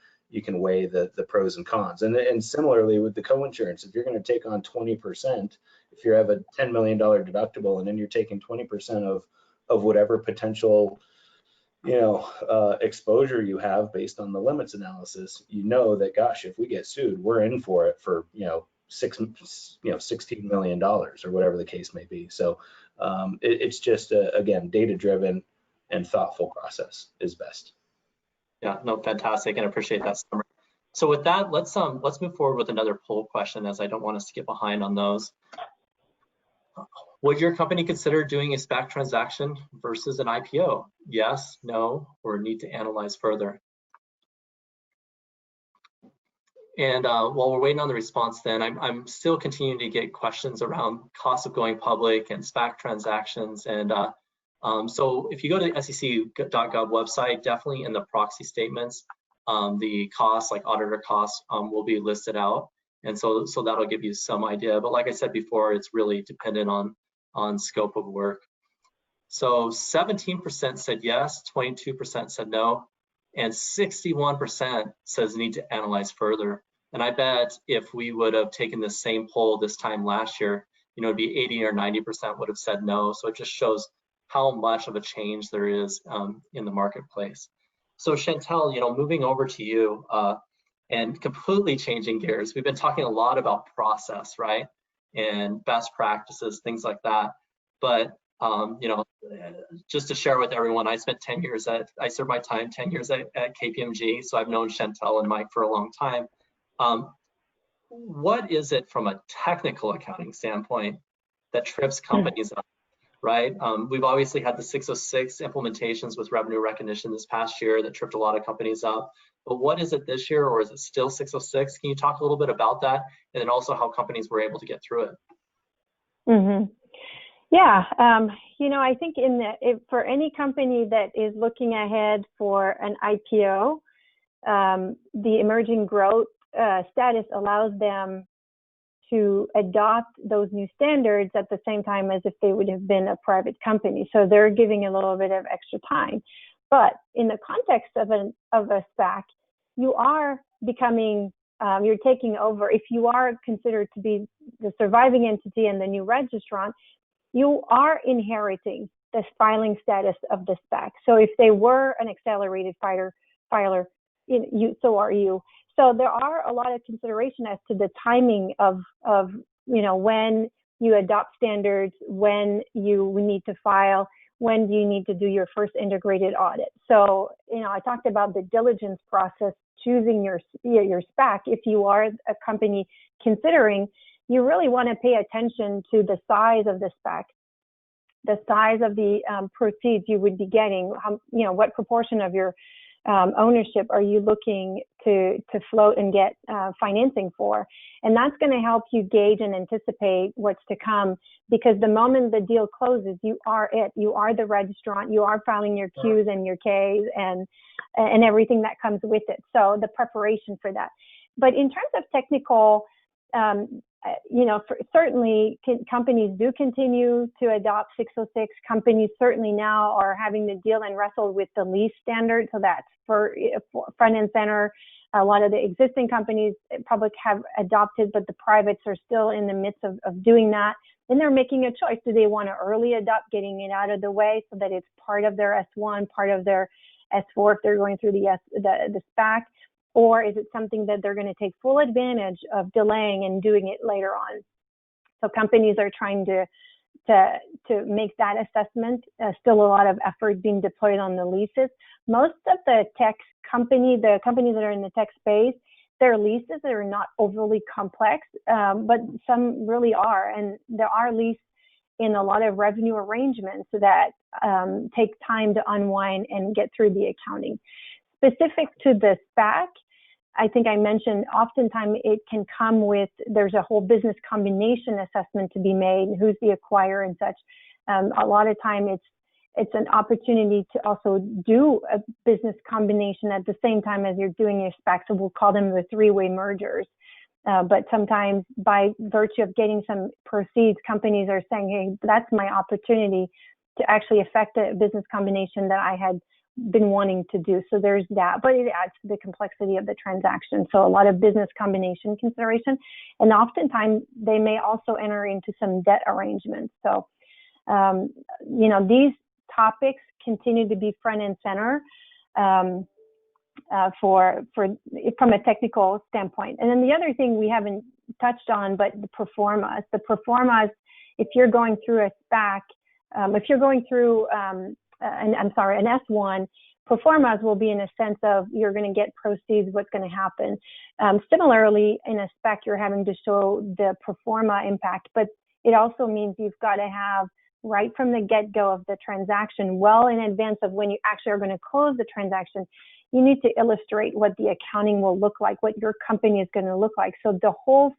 Speaker 3: can weigh the pros and cons. And similarly with the co-insurance, if you're going to take on 20%, if you have a $10 million deductible and then you're taking 20% of whatever potential exposure you have based on the limits analysis, that, gosh, if we get sued, we're in for it for, $16 million or whatever the case may be. So it's just, again, data-driven and thoughtful process is best.
Speaker 2: Yeah, no, fantastic, and I appreciate that summary. So with that, let's move forward with another poll question, as I don't want us to get behind on those. Would your company consider doing a SPAC transaction versus an IPO? Yes, no, or need to analyze further? And while we're waiting on the response, then I'm still continuing to get questions around cost of going public and SPAC transactions. And so if you go to the SEC.gov website, definitely in the proxy statements, the costs, like auditor costs, will be listed out. And so that'll give you some idea. But like I said before, it's really dependent on scope of work. So 17% said yes, 22% said no, and 61% says need to analyze further. And I bet if we would have taken the same poll this time last year, it'd be 80 or 90% would have said no. So it just shows how much of a change there is in the marketplace. So Chantel, moving over to you and completely changing gears. We've been talking a lot about process, right? And best practices, things like that. But just to share with everyone, I spent 10 years I served my time 10 years at KPMG, so I've known Chantel and Mike for a long time. What is it from a technical accounting standpoint that trips companies up, right? We've obviously had the 606 implementations with revenue recognition this past year that tripped a lot of companies up. But what is it this year, or is it still 606? Can you talk a little bit about that, and then also how companies were able to get through it?
Speaker 4: Mm-hmm. Yeah, I think for any company that is looking ahead for an IPO, the emerging growth status allows them to adopt those new standards at the same time as if they would have been a private company. So they're giving a little bit of extra time. But in the context of a SPAC, you are becoming, you're taking over. If you are considered to be the surviving entity and the new registrant, you are inheriting the filing status of the SPAC. So if they were an accelerated filer, so are you. So there are a lot of consideration as to the timing of when you adopt standards, when you need to file, when do you need to do your first integrated audit. So, I talked about the diligence process, choosing your SPAC. If you are a company considering, you really want to pay attention to the size of the SPAC, the size of the proceeds you would be getting, what proportion of your ownership are you looking to float and get financing for. And that's going to help you gauge and anticipate what's to come, because the moment the deal closes, you are it. You are the registrant. You are filing your Qs and your Ks and everything that comes with it. So the preparation for that. But in terms of technical, certainly companies do continue to adopt 606. Companies certainly now are having to deal and wrestle with the lease standard. So that's for front and center. A lot of the existing companies, public, have adopted, but the privates are still in the midst of doing that. And they're making a choice. Do they want to early adopt, getting it out of the way so that it's part of their S1, part of their S4 if they're going through the SPAC? Or is it something that they're going to take full advantage of delaying and doing it later on? So companies are trying to to make that assessment. Still a lot of effort being deployed on the leases. Most of the companies that are in the tech space, their leases are not overly complex, but some really are. And there are leases in a lot of revenue arrangements that take time to unwind and get through the accounting. Specific to the SPAC, I think I mentioned oftentimes it can come with, there's a whole business combination assessment to be made, who's the acquirer and such. A lot of time it's an opportunity to also do a business combination at the same time as you're doing your SPAC. So we'll call them the three-way mergers. But sometimes by virtue of getting some proceeds, companies are saying, hey, that's my opportunity to actually affect a business combination that I had been wanting to do. So there's that, but it adds to the complexity of the transaction. So a lot of business combination consideration, and oftentimes they may also enter into some debt arrangements. So, these topics continue to be front and center from a technical standpoint. And then the other thing we haven't touched on, but the pro formas. The pro formas, if you're going through a SPAC, if you're going through an S1, pro formas will be in a sense of you're going to get proceeds, what's going to happen. Similarly, in a SPAC, you're having to show the pro forma impact, but it also means you've got to have right from the get-go of the transaction, well in advance of when you actually are going to close the transaction, you need to illustrate what the accounting will look like, what your company is going to look like. So the whole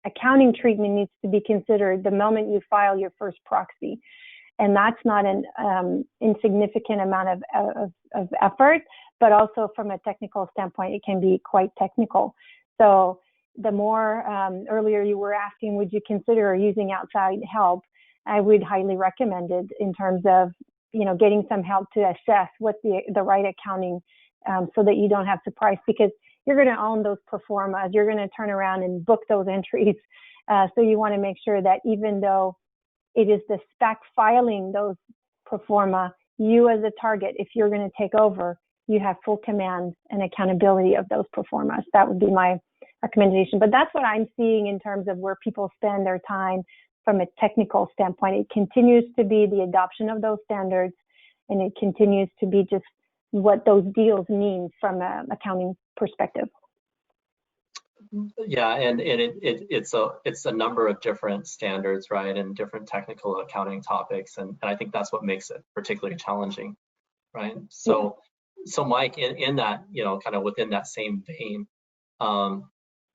Speaker 4: accounting treatment needs to be considered the moment you file your first proxy. And that's not an insignificant amount of effort, but also from a technical standpoint, it can be quite technical. So the more, earlier you were asking, would you consider using outside help? I would highly recommend it in terms of, getting some help to assess what's the right accounting so that you don't have surprise, because you're going to own those pro formas. You're going to turn around and book those entries. So you want to make sure that even though it is the SPAC filing those pro forma, you as a target, if you're going to take over, you have full command and accountability of those pro formas. That would be my recommendation. But that's what I'm seeing in terms of where people spend their time from a technical standpoint. It continues to be the adoption of those standards, and it continues to be just what those deals mean from an accounting perspective.
Speaker 2: Yeah, and it's a number of different standards, right, and different technical accounting topics, and I think that's what makes it particularly challenging, right? So Mike, in that, kind of within that same vein,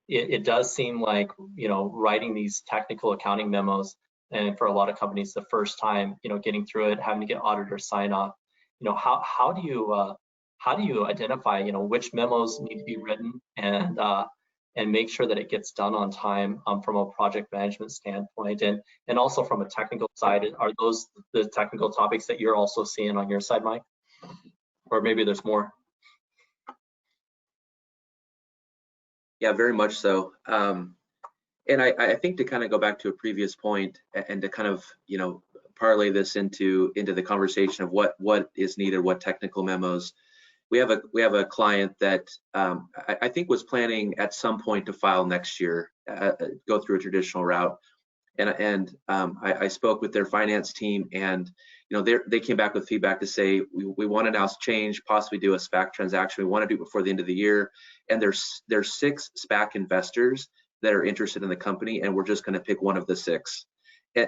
Speaker 2: it does seem like, writing these technical accounting memos, and for a lot of companies, the first time, getting through it, having to get auditor sign off, how do you identify, which memos need to be written and make sure that it gets done on time from a project management standpoint, and also from a technical side? Are those the technical topics that you're also seeing on your side, Mike? Or maybe there's more?
Speaker 5: Yeah, very much so. And I think to kind of go back to a previous point and to kind of, parlay this into the conversation of what is needed, what technical memos. We have a client that I think was planning at some point to file next year, go through a traditional route. And I spoke with their finance team, and they came back with feedback to say we want to now change, possibly do a SPAC transaction. We want to do it before the end of the year. And there's 6 SPAC investors that are interested in the company, and we're just going to pick one of the 6.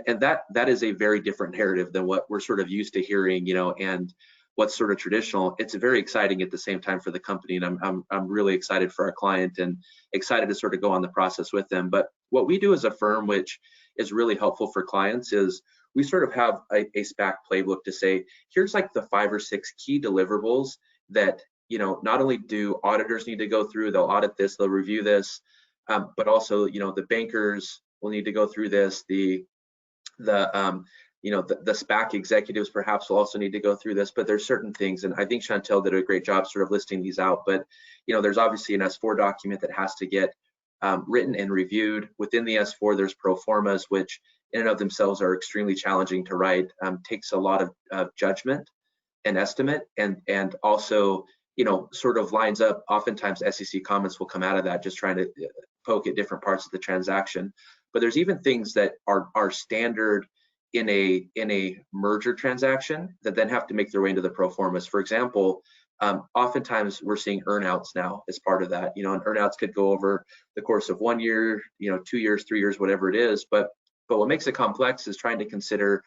Speaker 5: And that is a very different narrative than what we're sort of used to hearing, and what's sort of traditional. It's very exciting at the same time for the company, and I'm really excited for our client and excited to sort of go on the process with them. But what we do as a firm, which is really helpful for clients, is we sort of have a SPAC playbook to say, here's like the 5 or 6 key deliverables that, not only do auditors need to go through, they'll audit this, they'll review this, but also, the bankers will need to go through this, the SPAC executives perhaps will also need to go through this, but there's certain things, and I think Chantel did a great job sort of listing these out, but there's obviously an S4 document that has to get written and reviewed. Within the S4, there's pro formas, which in and of themselves are extremely challenging to write, takes a lot of judgment and estimate, and also, sort of lines up, oftentimes SEC comments will come out of that, just trying to poke at different parts of the transaction. But there's even things that are standard in a merger transaction that then have to make their way into the pro formas. For example, oftentimes we're seeing earnouts now as part of that, and earnouts could go over the course of 1 year, 2 years, 3 years, whatever it is. But what makes it complex is trying to consider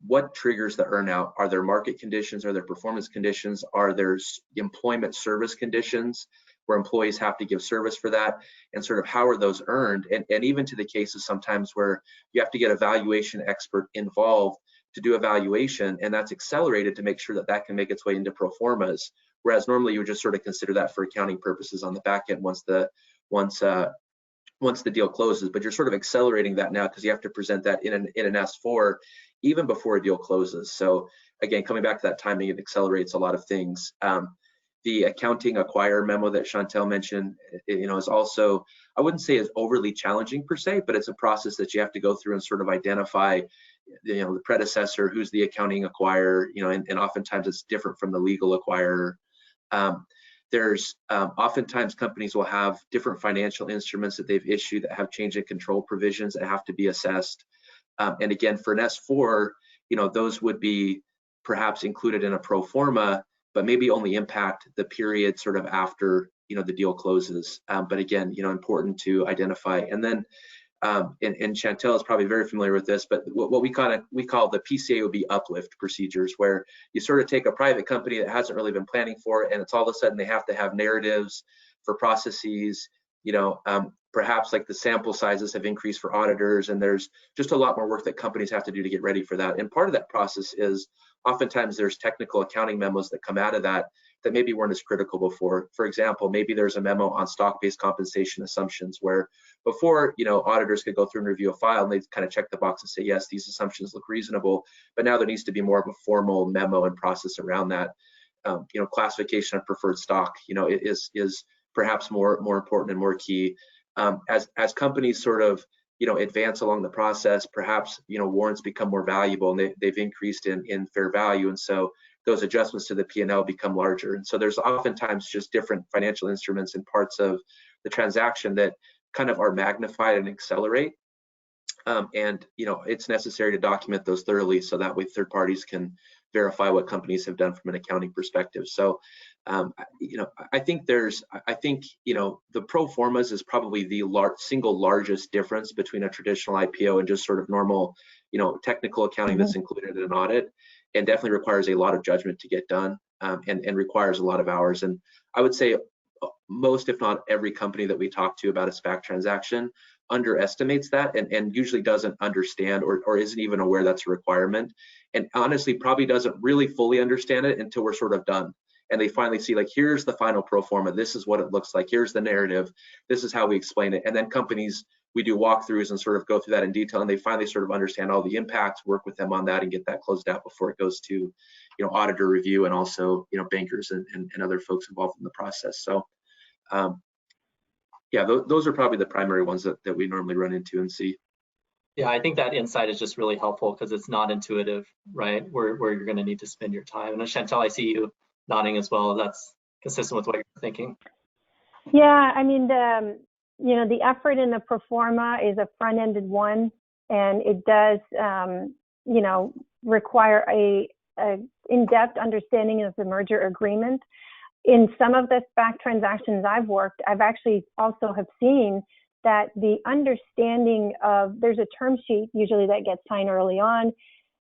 Speaker 5: what triggers the earnout. Are there market conditions? Are there performance conditions? Are there employment service conditions where employees have to give service for that? And sort of how are those earned? And even to the cases sometimes where you have to get a valuation expert involved to do evaluation, and that's accelerated to make sure that that can make its way into pro formas. Whereas normally you would just sort of consider that for accounting purposes on the back end once the deal closes, but you're sort of accelerating that now because you have to present that in an S4 even before a deal closes. So again, coming back to that timing, it accelerates a lot of things. The accounting acquire memo that Chantel mentioned, is also, I wouldn't say is overly challenging per se, but it's a process that you have to go through and sort of identify, the predecessor, who's the accounting acquirer, and oftentimes it's different from the legal acquirer. There's oftentimes companies will have different financial instruments that they've issued that have change in control provisions that have to be assessed. And again, for an S4, those would be perhaps included in a pro forma, but maybe only impact the period sort of after, the deal closes. But again, important to identify. And then, and Chantel is probably very familiar with this, but what we call the PCAOB uplift procedures, where you sort of take a private company that hasn't really been planning for it, and it's all of a sudden they have to have narratives for processes, perhaps like the sample sizes have increased for auditors, and there's just a lot more work that companies have to do to get ready for that. And part of that process is oftentimes there's technical accounting memos that come out of that maybe weren't as critical before. For example, maybe there's a memo on stock-based compensation assumptions where before, auditors could go through and review a file and they kind of check the box and say, yes, these assumptions look reasonable, but now there needs to be more of a formal memo and process around that. Classification of preferred stock, is perhaps more important and more key. As companies sort of, advance along the process, perhaps, warrants become more valuable and they've increased in fair value. And so those adjustments to the P&L become larger. And so there's oftentimes just different financial instruments and parts of the transaction that kind of are magnified and accelerate. And, it's necessary to document those thoroughly so that way third parties can verify what companies have done from an accounting perspective. So, I think the pro formas is probably the single largest difference between a traditional IPO and just sort of normal, technical accounting that's included in an audit, and definitely requires a lot of judgment to get done, and requires a lot of hours. And I would say most, if not every company that we talk to about a SPAC transaction underestimates that and usually doesn't understand or isn't even aware that's a requirement, and honestly probably doesn't really fully understand it until we're sort of done and they finally see, like, here's the final pro forma, this is what it looks like, here's the narrative, this is how we explain it. And then companies, we do walkthroughs and sort of go through that in detail, and they finally sort of understand all the impacts, work with them on that, and get that closed out before it goes to, auditor review, and also, bankers and other folks involved in the process. So yeah, those are probably the primary ones that we normally run into and see.
Speaker 2: Yeah, I think that insight is just really helpful because it's not intuitive, right? Where you're going to need to spend your time. And Chantel, I see you nodding as well. That's consistent with what you're thinking.
Speaker 4: Yeah, I mean, the effort in the pro forma is a front-ended one, and it does, require a in-depth understanding of the merger agreement. In some of the SPAC transactions I've worked, I've actually also have seen that the understanding of, there's a term sheet usually that gets signed early on.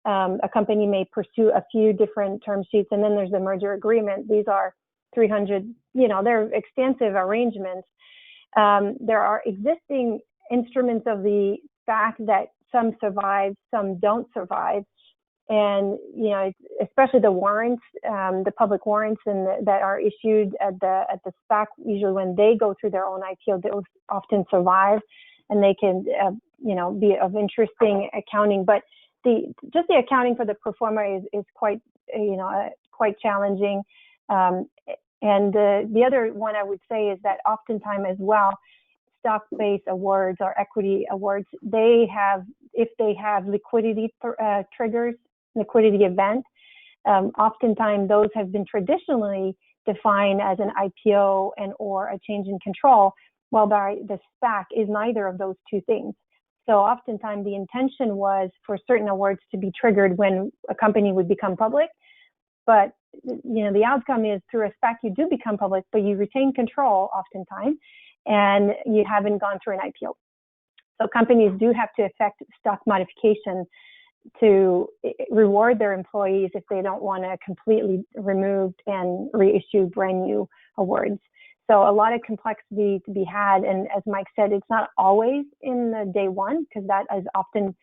Speaker 4: A company may pursue a few different term sheets, and then there's the merger agreement. These are 300, they're extensive arrangements. There are existing instruments of the SPAC that some survive, some don't survive. And, especially the warrants, the public warrants that are issued at the SPAC, usually when they go through their own IPO, those often survive, and they can, be of interesting accounting. But just the accounting for the pro forma is quite, quite challenging. And the other one I would say is that oftentimes as well, stock-based awards or equity awards, if they have liquidity triggers, liquidity event, oftentimes those have been traditionally defined as an IPO and or a change in control, while by the SPAC is neither of those two things. So oftentimes the intention was for certain awards to be triggered when a company would become public. But the outcome is through a SPAC, you do become public, but you retain control oftentimes, and you haven't gone through an IPO. So companies do have to effect stock modification to reward their employees if they don't want to completely remove and reissue brand new awards. So a lot of complexity to be had. And as Mike said, it's not always in the day one, because that is often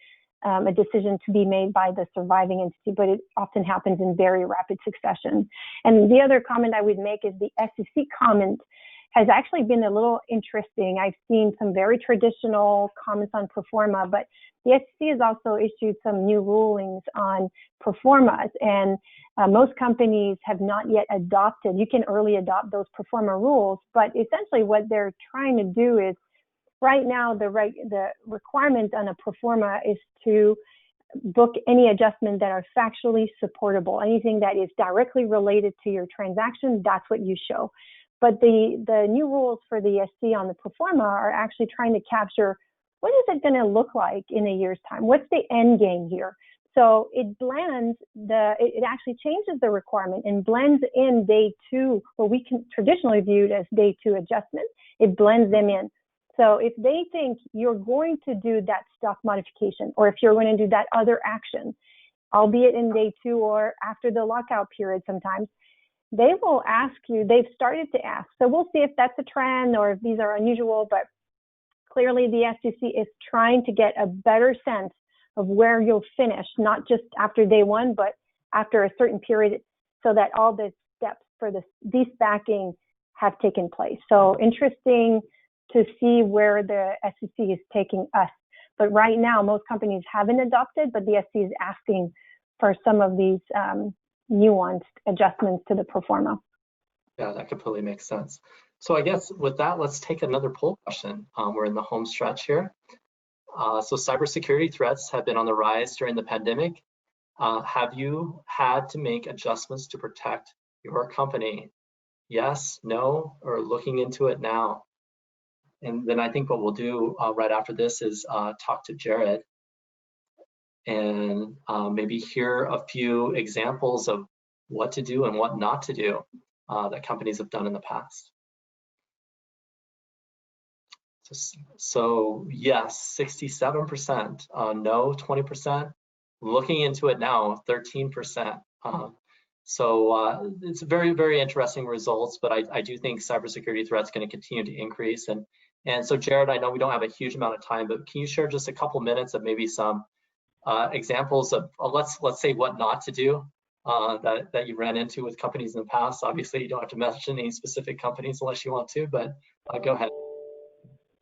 Speaker 4: a decision to be made by the surviving entity, but it often happens in very rapid succession. And the other comment I would make is the SEC comment has actually been a little interesting. I've seen some very traditional comments on pro forma, but the SEC has also issued some new rulings on pro formas, and most companies have not yet adopted. You can early adopt those pro forma rules, but essentially what they're trying to do is, right now, the requirement on a pro forma is to book any adjustments that are factually supportable. Anything that is directly related to your transaction, that's what you show. But the new rules for the SC on the pro forma are actually trying to capture, what is it going to look like in a year's time? What's the end game here? So it blends it actually changes the requirement and blends in day two, what we can traditionally view as day two adjustments. It blends them in. So if they think you're going to do that stock modification, or if you're going to do that other action, albeit in day two or after the lockout period sometimes, they will ask you, they've started to ask. So we'll see if that's a trend or if these are unusual, but clearly the SEC is trying to get a better sense of where you'll finish, not just after day one, but after a certain period, so that all the steps for the de-SPACing have taken place. So interesting to see where the SEC is taking us. But right now, most companies haven't adopted, but the SEC is asking for some of these nuanced adjustments to the pro forma.
Speaker 2: Yeah, that completely makes sense. So I guess with that, let's take another poll question. We're in the home stretch here. So cybersecurity threats have been on the rise during the pandemic. Have you had to make adjustments to protect your company? Yes, no, or looking into it now? And then I think what we'll do right after this is talk to Jared and maybe hear a few examples of what to do and what not to do that companies have done in the past. So yes, 67%, no, 20%, looking into it now, 13%. So it's very, very interesting results, but I do think cybersecurity threats going to continue to increase. And so Jared, I know we don't have a huge amount of time, but can you share just a couple minutes of maybe some examples of, let's say, what not to do that you ran into with companies in the past? Obviously, you don't have to mention any specific companies unless you want to, but go ahead.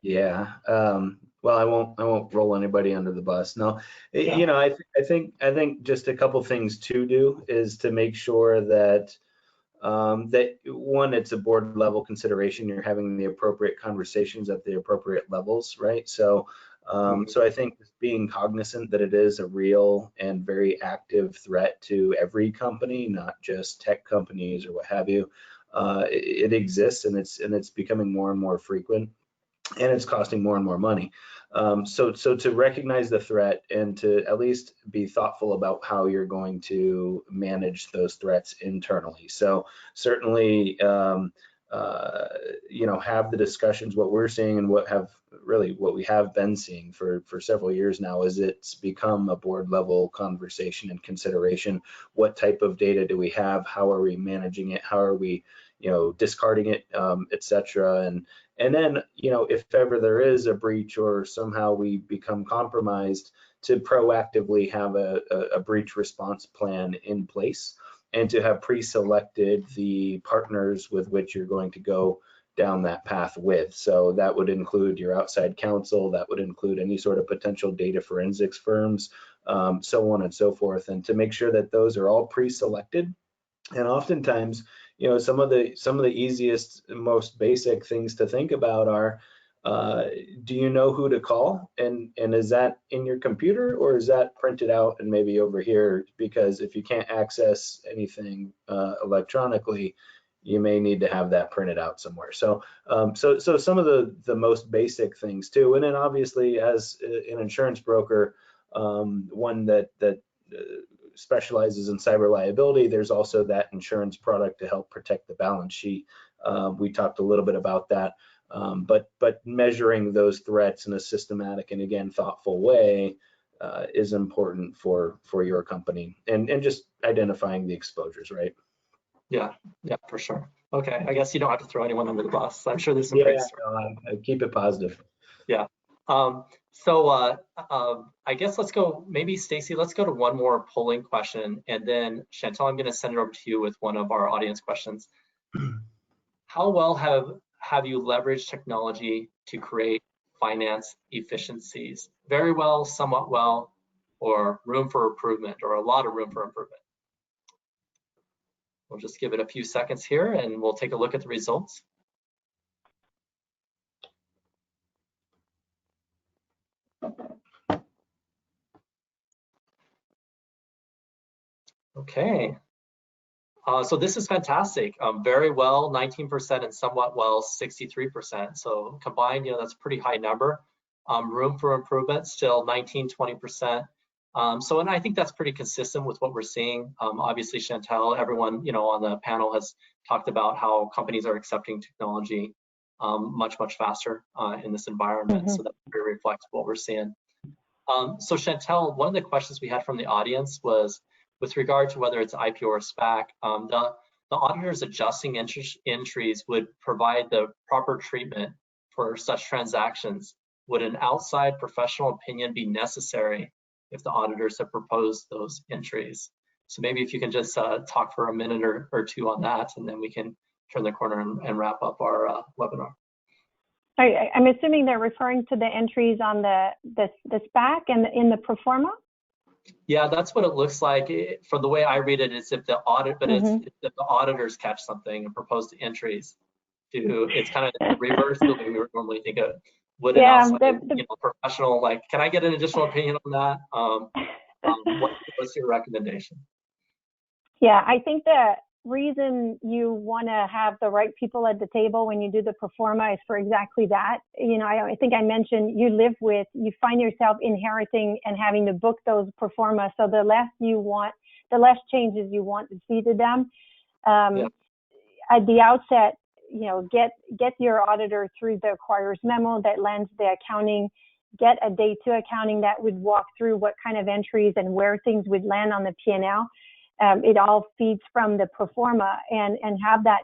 Speaker 3: Yeah. Well, I won't roll anybody under the bus. No,
Speaker 2: Yeah.
Speaker 3: I think just a couple things to do is to make sure that that one, it's a board level consideration. You're having the appropriate conversations at the appropriate levels, right? So, so I think being cognizant that it is a real and very active threat to every company, not just tech companies or what have you. It exists, and it's becoming more and more frequent, and it's costing more and more money. So to recognize the threat and to at least be thoughtful about how you're going to manage those threats internally. So certainly, have the discussions. What we're seeing and what we have been seeing for several years now is it's become a board level conversation and consideration. What type of data do we have? How are we managing it? How are we, discarding it, etc. And then, if ever there is a breach or somehow we become compromised, to proactively have a breach response plan in place and to have pre-selected the partners with which you're going to go down that path with. So that would include your outside counsel, that would include any sort of potential data forensics firms, so on and so forth, and to make sure that those are all pre-selected. And oftentimes, some of the easiest, most basic things to think about are, do you know who to call? And is that in your computer, or is that printed out and maybe over here? Because if you can't access anything electronically, you may need to have that printed out somewhere. So so some of the most basic things too. And then obviously, as an insurance broker, one that specializes in cyber liability, there's also that insurance product to help protect the balance sheet. We talked a little bit about that, but measuring those threats in a systematic and, again, thoughtful way is important for your company, and just identifying the exposures, right?
Speaker 2: Yeah, for sure. Okay, I guess you don't have to throw anyone under the bus. I'm sure there's some
Speaker 3: Yeah,
Speaker 2: great stories.
Speaker 3: no, keep it positive.
Speaker 2: Yeah. I guess let's go, maybe Stacy, let's go to one more polling question, and then Chantal, I'm going to send it over to you with one of our audience questions. How well have you leveraged technology to create finance efficiencies? Very well, somewhat well, or room for improvement, or a lot of room for improvement? We'll just give it a few seconds here and we'll take a look at the results. Okay, so this is fantastic. Very well, 19%, and somewhat well, 63%. So combined, that's a pretty high number. Room for improvement, still 19, 20%. So, and I think that's pretty consistent with what we're seeing. Obviously, Chantal, everyone, on the panel has talked about how companies are accepting technology much faster in this environment. So that very reflects what we're seeing. So Chantal, one of the questions we had from the audience was, with regard to whether it's IPO or SPAC, the auditors adjusting entries would provide the proper treatment for such transactions. Would an outside professional opinion be necessary if the auditors have proposed those entries? So maybe if you can just talk for a minute or two on that, and then we can turn the corner and wrap up our webinar.
Speaker 4: I'm assuming they're referring to the entries on the SPAC and in the pro forma?
Speaker 2: Yeah, that's what it looks like. From the way I read it, it's if the audit, but it's if the auditors catch something and propose the entries. It's kind of reverse the way we would normally think of. Would an outside, professional, like, can I get an additional opinion on that? What's your recommendation?
Speaker 4: Yeah, I think the reason you want to have the right people at the table when you do the pro forma is for exactly that. I think I mentioned you find yourself inheriting and having to book those pro forma. So the less changes you want to see to them. At the outset, get your auditor through the acquirer's memo that lands the accounting, get a day 2 accounting that would walk through what kind of entries and where things would land on the P&L. It all feeds from the pro forma, and have that,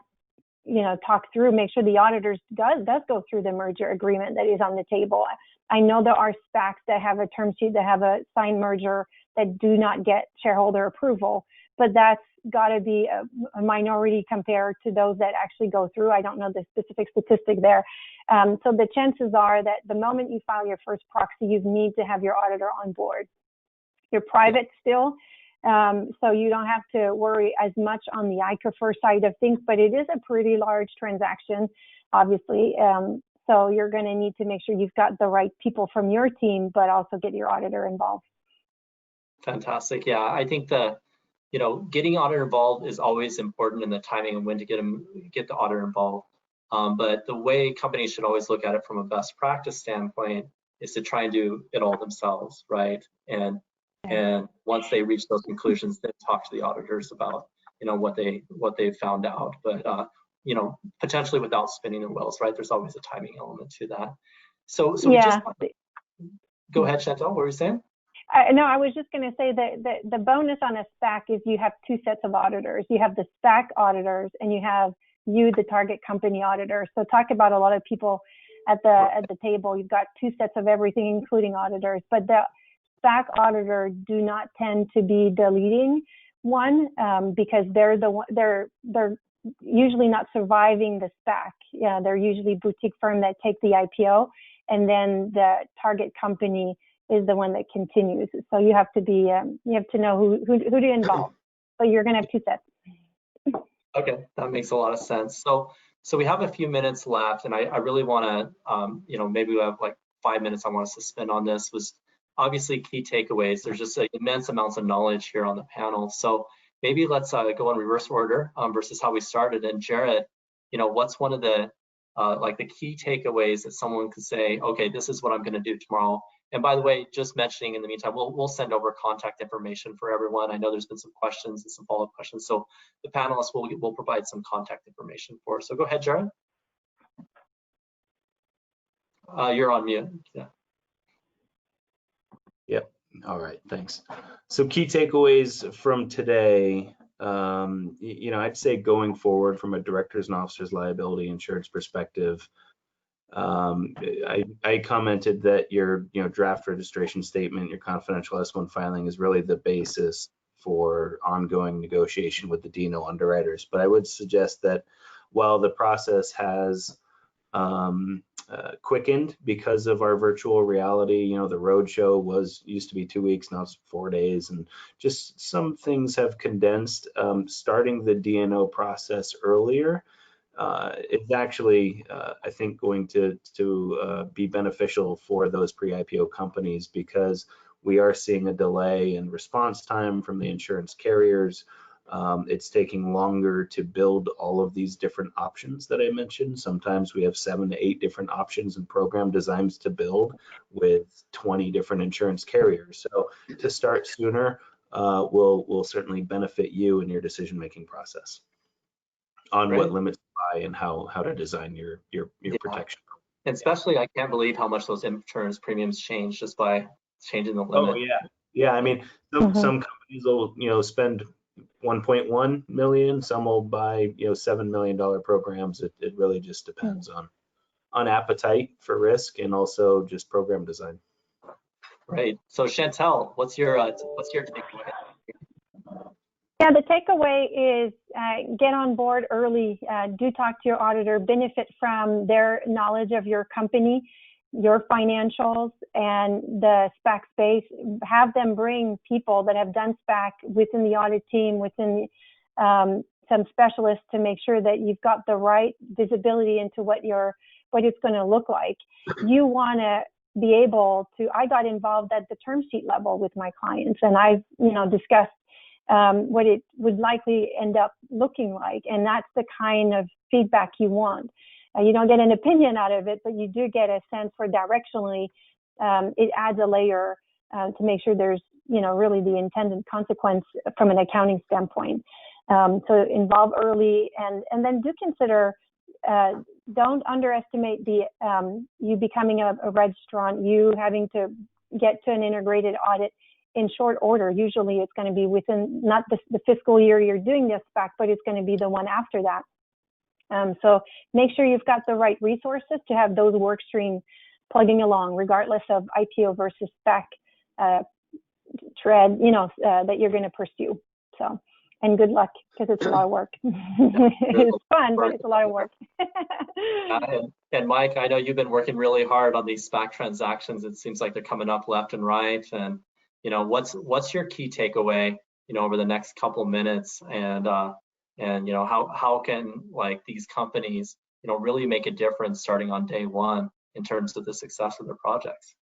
Speaker 4: talk through, make sure the auditors does go through the merger agreement that is on the table. I know there are SPACs that have a term sheet that have a signed merger that do not get shareholder approval, but that's got to be a minority compared to those that actually go through. I don't know the specific statistic there. So the chances are that the moment you file your first proxy, you need to have your auditor on board. You're private still, so you don't have to worry as much on the ICFR side of things, but it is a pretty large transaction, obviously. So you're going to need to make sure you've got the right people from your team, but also get your auditor involved.
Speaker 2: Fantastic. Yeah, I think getting auditor involved is always important in the timing and when to get the auditor involved. But the way companies should always look at it from a best practice standpoint is to try and do it all themselves, right? And once they reach those conclusions, then talk to the auditors about what they found out. But potentially without spinning their wheels, right? There's always a timing element to that. So
Speaker 4: yeah.
Speaker 2: Go ahead, Chantal. What were you saying?
Speaker 4: No, I was just going to say that the bonus on a SPAC is you have 2 sets of auditors. You have the SPAC auditors, and you have the target company auditor. So talk about a lot of people at the table. You've got 2 sets of everything, including auditors. But the SPAC auditor do not tend to be the leading one because they're usually not surviving the SPAC. Yeah, they're usually boutique firm that take the IPO, and then the target company is the one that continues. So you have to be, you have to know who to involve. But you're going to have 2 sets.
Speaker 2: Okay, that makes a lot of sense. So we have a few minutes left, and I really want to, maybe we have like 5 minutes I want us to spend on this. Was obviously key takeaways. There's just immense amounts of knowledge here on the panel. So maybe let's go in reverse order versus how we started. And Jared, what's one of the like the key takeaways that someone could say, okay, this is what I'm going to do tomorrow. And by the way, just mentioning in the meantime, we'll send over contact information for everyone. I know there's been some questions and some follow-up questions, so the panelists will provide some contact information for us. So go ahead, Jared. You're on mute. Yeah.
Speaker 3: Yep. All right. Thanks. So key takeaways from today. I'd say going forward from a directors and officers liability insurance perspective, I commented that your draft registration statement, your confidential S1 filing is really the basis for ongoing negotiation with the D&O underwriters. But I would suggest that while the process has quickened because of our virtual reality, the roadshow used to be 2 weeks, now it's 4 days, and just some things have condensed. Starting the D&O process earlier it's actually, I think, going to be beneficial for those pre-IPO companies, because we are seeing a delay in response time from the insurance carriers. It's taking longer to build all of these different options that I mentioned. Sometimes we have 7 to 8 different options and program designs to build with 20 different insurance carriers. So to start sooner will certainly benefit you in your decision-making process on
Speaker 2: Great.
Speaker 3: what limits to buy and how to design your protection.
Speaker 2: And especially, I can't believe how much those insurance premiums change just by changing the limit.
Speaker 3: Oh yeah. I mean, some companies will spend 1.1 million. Some will buy $7 million programs. It really just depends on appetite for risk and also just program design.
Speaker 2: Right. So Chantel, what's your takeaway?
Speaker 4: Yeah, the takeaway is get on board early. Do talk to your auditor, benefit from their knowledge of your company, your financials, and the SPAC space. Have them bring people that have done SPAC within the audit team, within some specialists, to make sure that you've got the right visibility into what it's going to look like. You want to be able to. I got involved at the term sheet level with my clients, and I've discussed what it would likely end up looking like. And that's the kind of feedback you want. You don't get an opinion out of it, but you do get a sense for directionally. It adds a layer to make sure there's, really the intended consequence from an accounting standpoint. So involve early, and then do consider, don't underestimate you becoming a registrant, you having to get to an integrated audit in short order. Usually it's going to be within not the fiscal year you're doing this SPAC, but it's going to be the one after that. So make sure you've got the right resources to have those work streams plugging along, regardless of IPO versus SPAC tread, that you're going to pursue. So, and good luck, because it's a lot of work. It's fun, but it's a lot of work.
Speaker 2: And Mike, I know you've been working really hard on these SPAC transactions. It seems like they're coming up left and right. And what's your key takeaway, over the next couple minutes, and how can these companies, really make a difference starting on day one in terms of the success of their projects?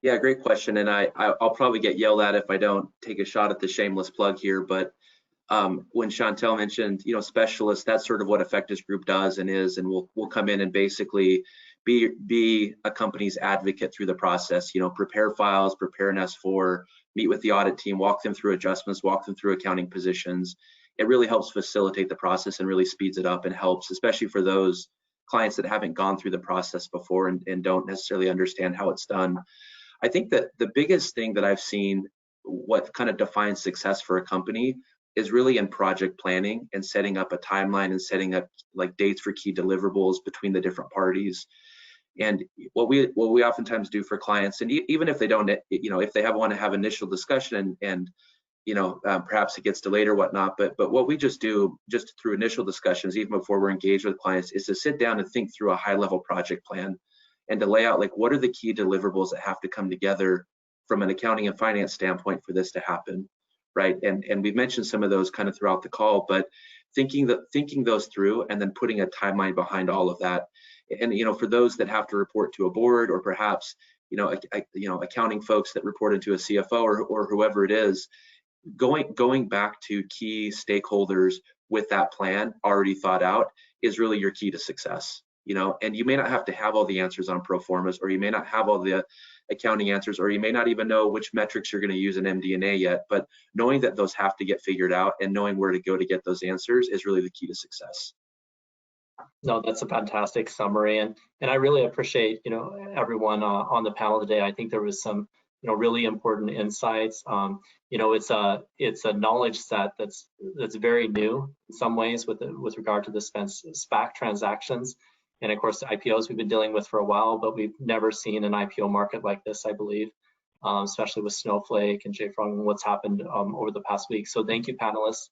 Speaker 5: Yeah, great question. And I'll probably get yelled at if I don't take a shot at the shameless plug here. But when Chantel mentioned, specialists, that's sort of what Effectus Group does and is, and we'll come in and basically be a company's advocate through the process. Prepare files, prepare an S4, meet with the audit team, walk them through adjustments, walk them through accounting positions. It really helps facilitate the process and really speeds it up, and helps, especially for those clients that haven't gone through the process before and don't necessarily understand how it's done. I think that the biggest thing that I've seen, what kind of defines success for a company, is really in project planning and setting up a timeline and setting up dates for key deliverables between the different parties. And what we oftentimes do for clients, and even if they don't, if they want to have initial discussion and perhaps it gets delayed or whatnot, but what we just do, just through initial discussions, even before we're engaged with clients, is to sit down and think through a high-level project plan, and to lay out what are the key deliverables that have to come together from an accounting and finance standpoint for this to happen, right? And we've mentioned some of those kind of throughout the call, but thinking those through and then putting a timeline behind all of that. And for those that have to report to a board, or perhaps accounting folks that report into a CFO or whoever it is, going back to key stakeholders with that plan already thought out is really your key to success. And you may not have to have all the answers on pro formas, or you may not have all the accounting answers, or you may not even know which metrics you're going to use in MD&A yet, but knowing that those have to get figured out and knowing where to go to get those answers is really the key to success.
Speaker 2: No, that's a fantastic summary, and I really appreciate everyone on the panel today. I think there was some really important insights. It's a knowledge set that's very new in some ways with regard to the SPAC transactions. And of course, the IPOs we've been dealing with for a while, but we've never seen an IPO market like this, I believe, especially with Snowflake and JFrog and what's happened over the past week. So thank you, panelists,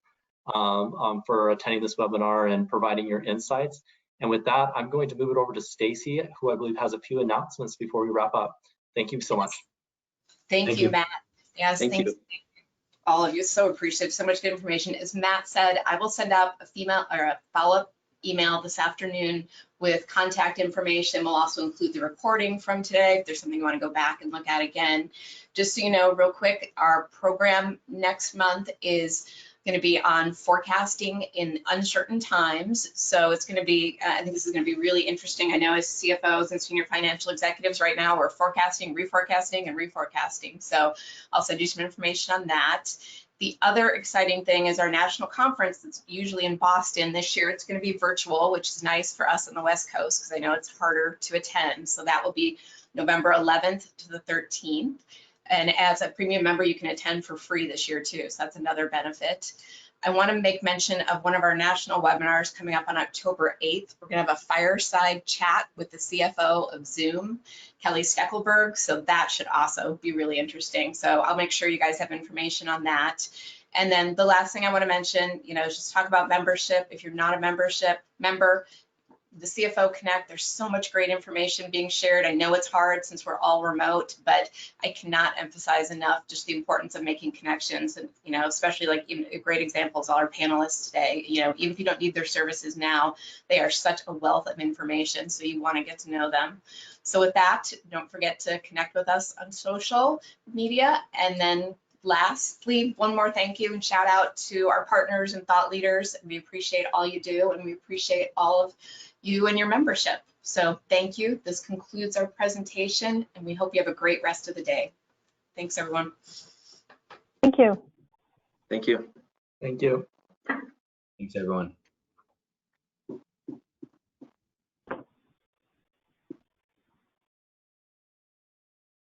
Speaker 2: for attending this webinar and providing your insights. And with that, I'm going to move it over to Stacy, who I believe has a few announcements before we wrap up. Thank you so much.
Speaker 1: Thank you, Matt. Yes,
Speaker 5: thank you.
Speaker 1: All of you. So appreciative. So much good information. As Matt said, I will send out a follow-up email this afternoon with contact information. We'll also include the recording from today if there's something you want to go back and look at again. Just so you know, real quick, our program next month is going to be on forecasting in uncertain times. So it's going to be, I think this is going to be really interesting. I know as CFOs and senior financial executives right now, we're forecasting, reforecasting, and reforecasting. So I'll send you some information on that. The other exciting thing is our national conference that's usually in Boston. This year it's going to be virtual, which is nice for us on the West Coast because I know it's harder to attend. So that will be November 11th to the 13th. And as a premium member, you can attend for free this year too. So that's another benefit. I want to make mention of one of our national webinars coming up on October 8th. We're going to have a fireside chat with the CFO of Zoom, Kelly Steckelberg. So that should also be really interesting. So I'll make sure you guys have information on that. And then the last thing I want to mention, is just talk about membership. If you're not a member, the CFO Connect, there's so much great information being shared. I know it's hard since we're all remote, but I cannot emphasize enough just the importance of making connections. And, especially like even great examples, all our panelists today, even if you don't need their services now, they are such a wealth of information. So you want to get to know them. So with that, don't forget to connect with us on social media. And then lastly, one more thank you and shout out to our partners and thought leaders. We appreciate all you do, and we appreciate all of you and your membership. So thank you. This concludes our presentation, and we hope you have a great rest of the day. Thanks, everyone.
Speaker 4: Thank you.
Speaker 5: Thank you.
Speaker 2: Thank you.
Speaker 3: Thanks, everyone.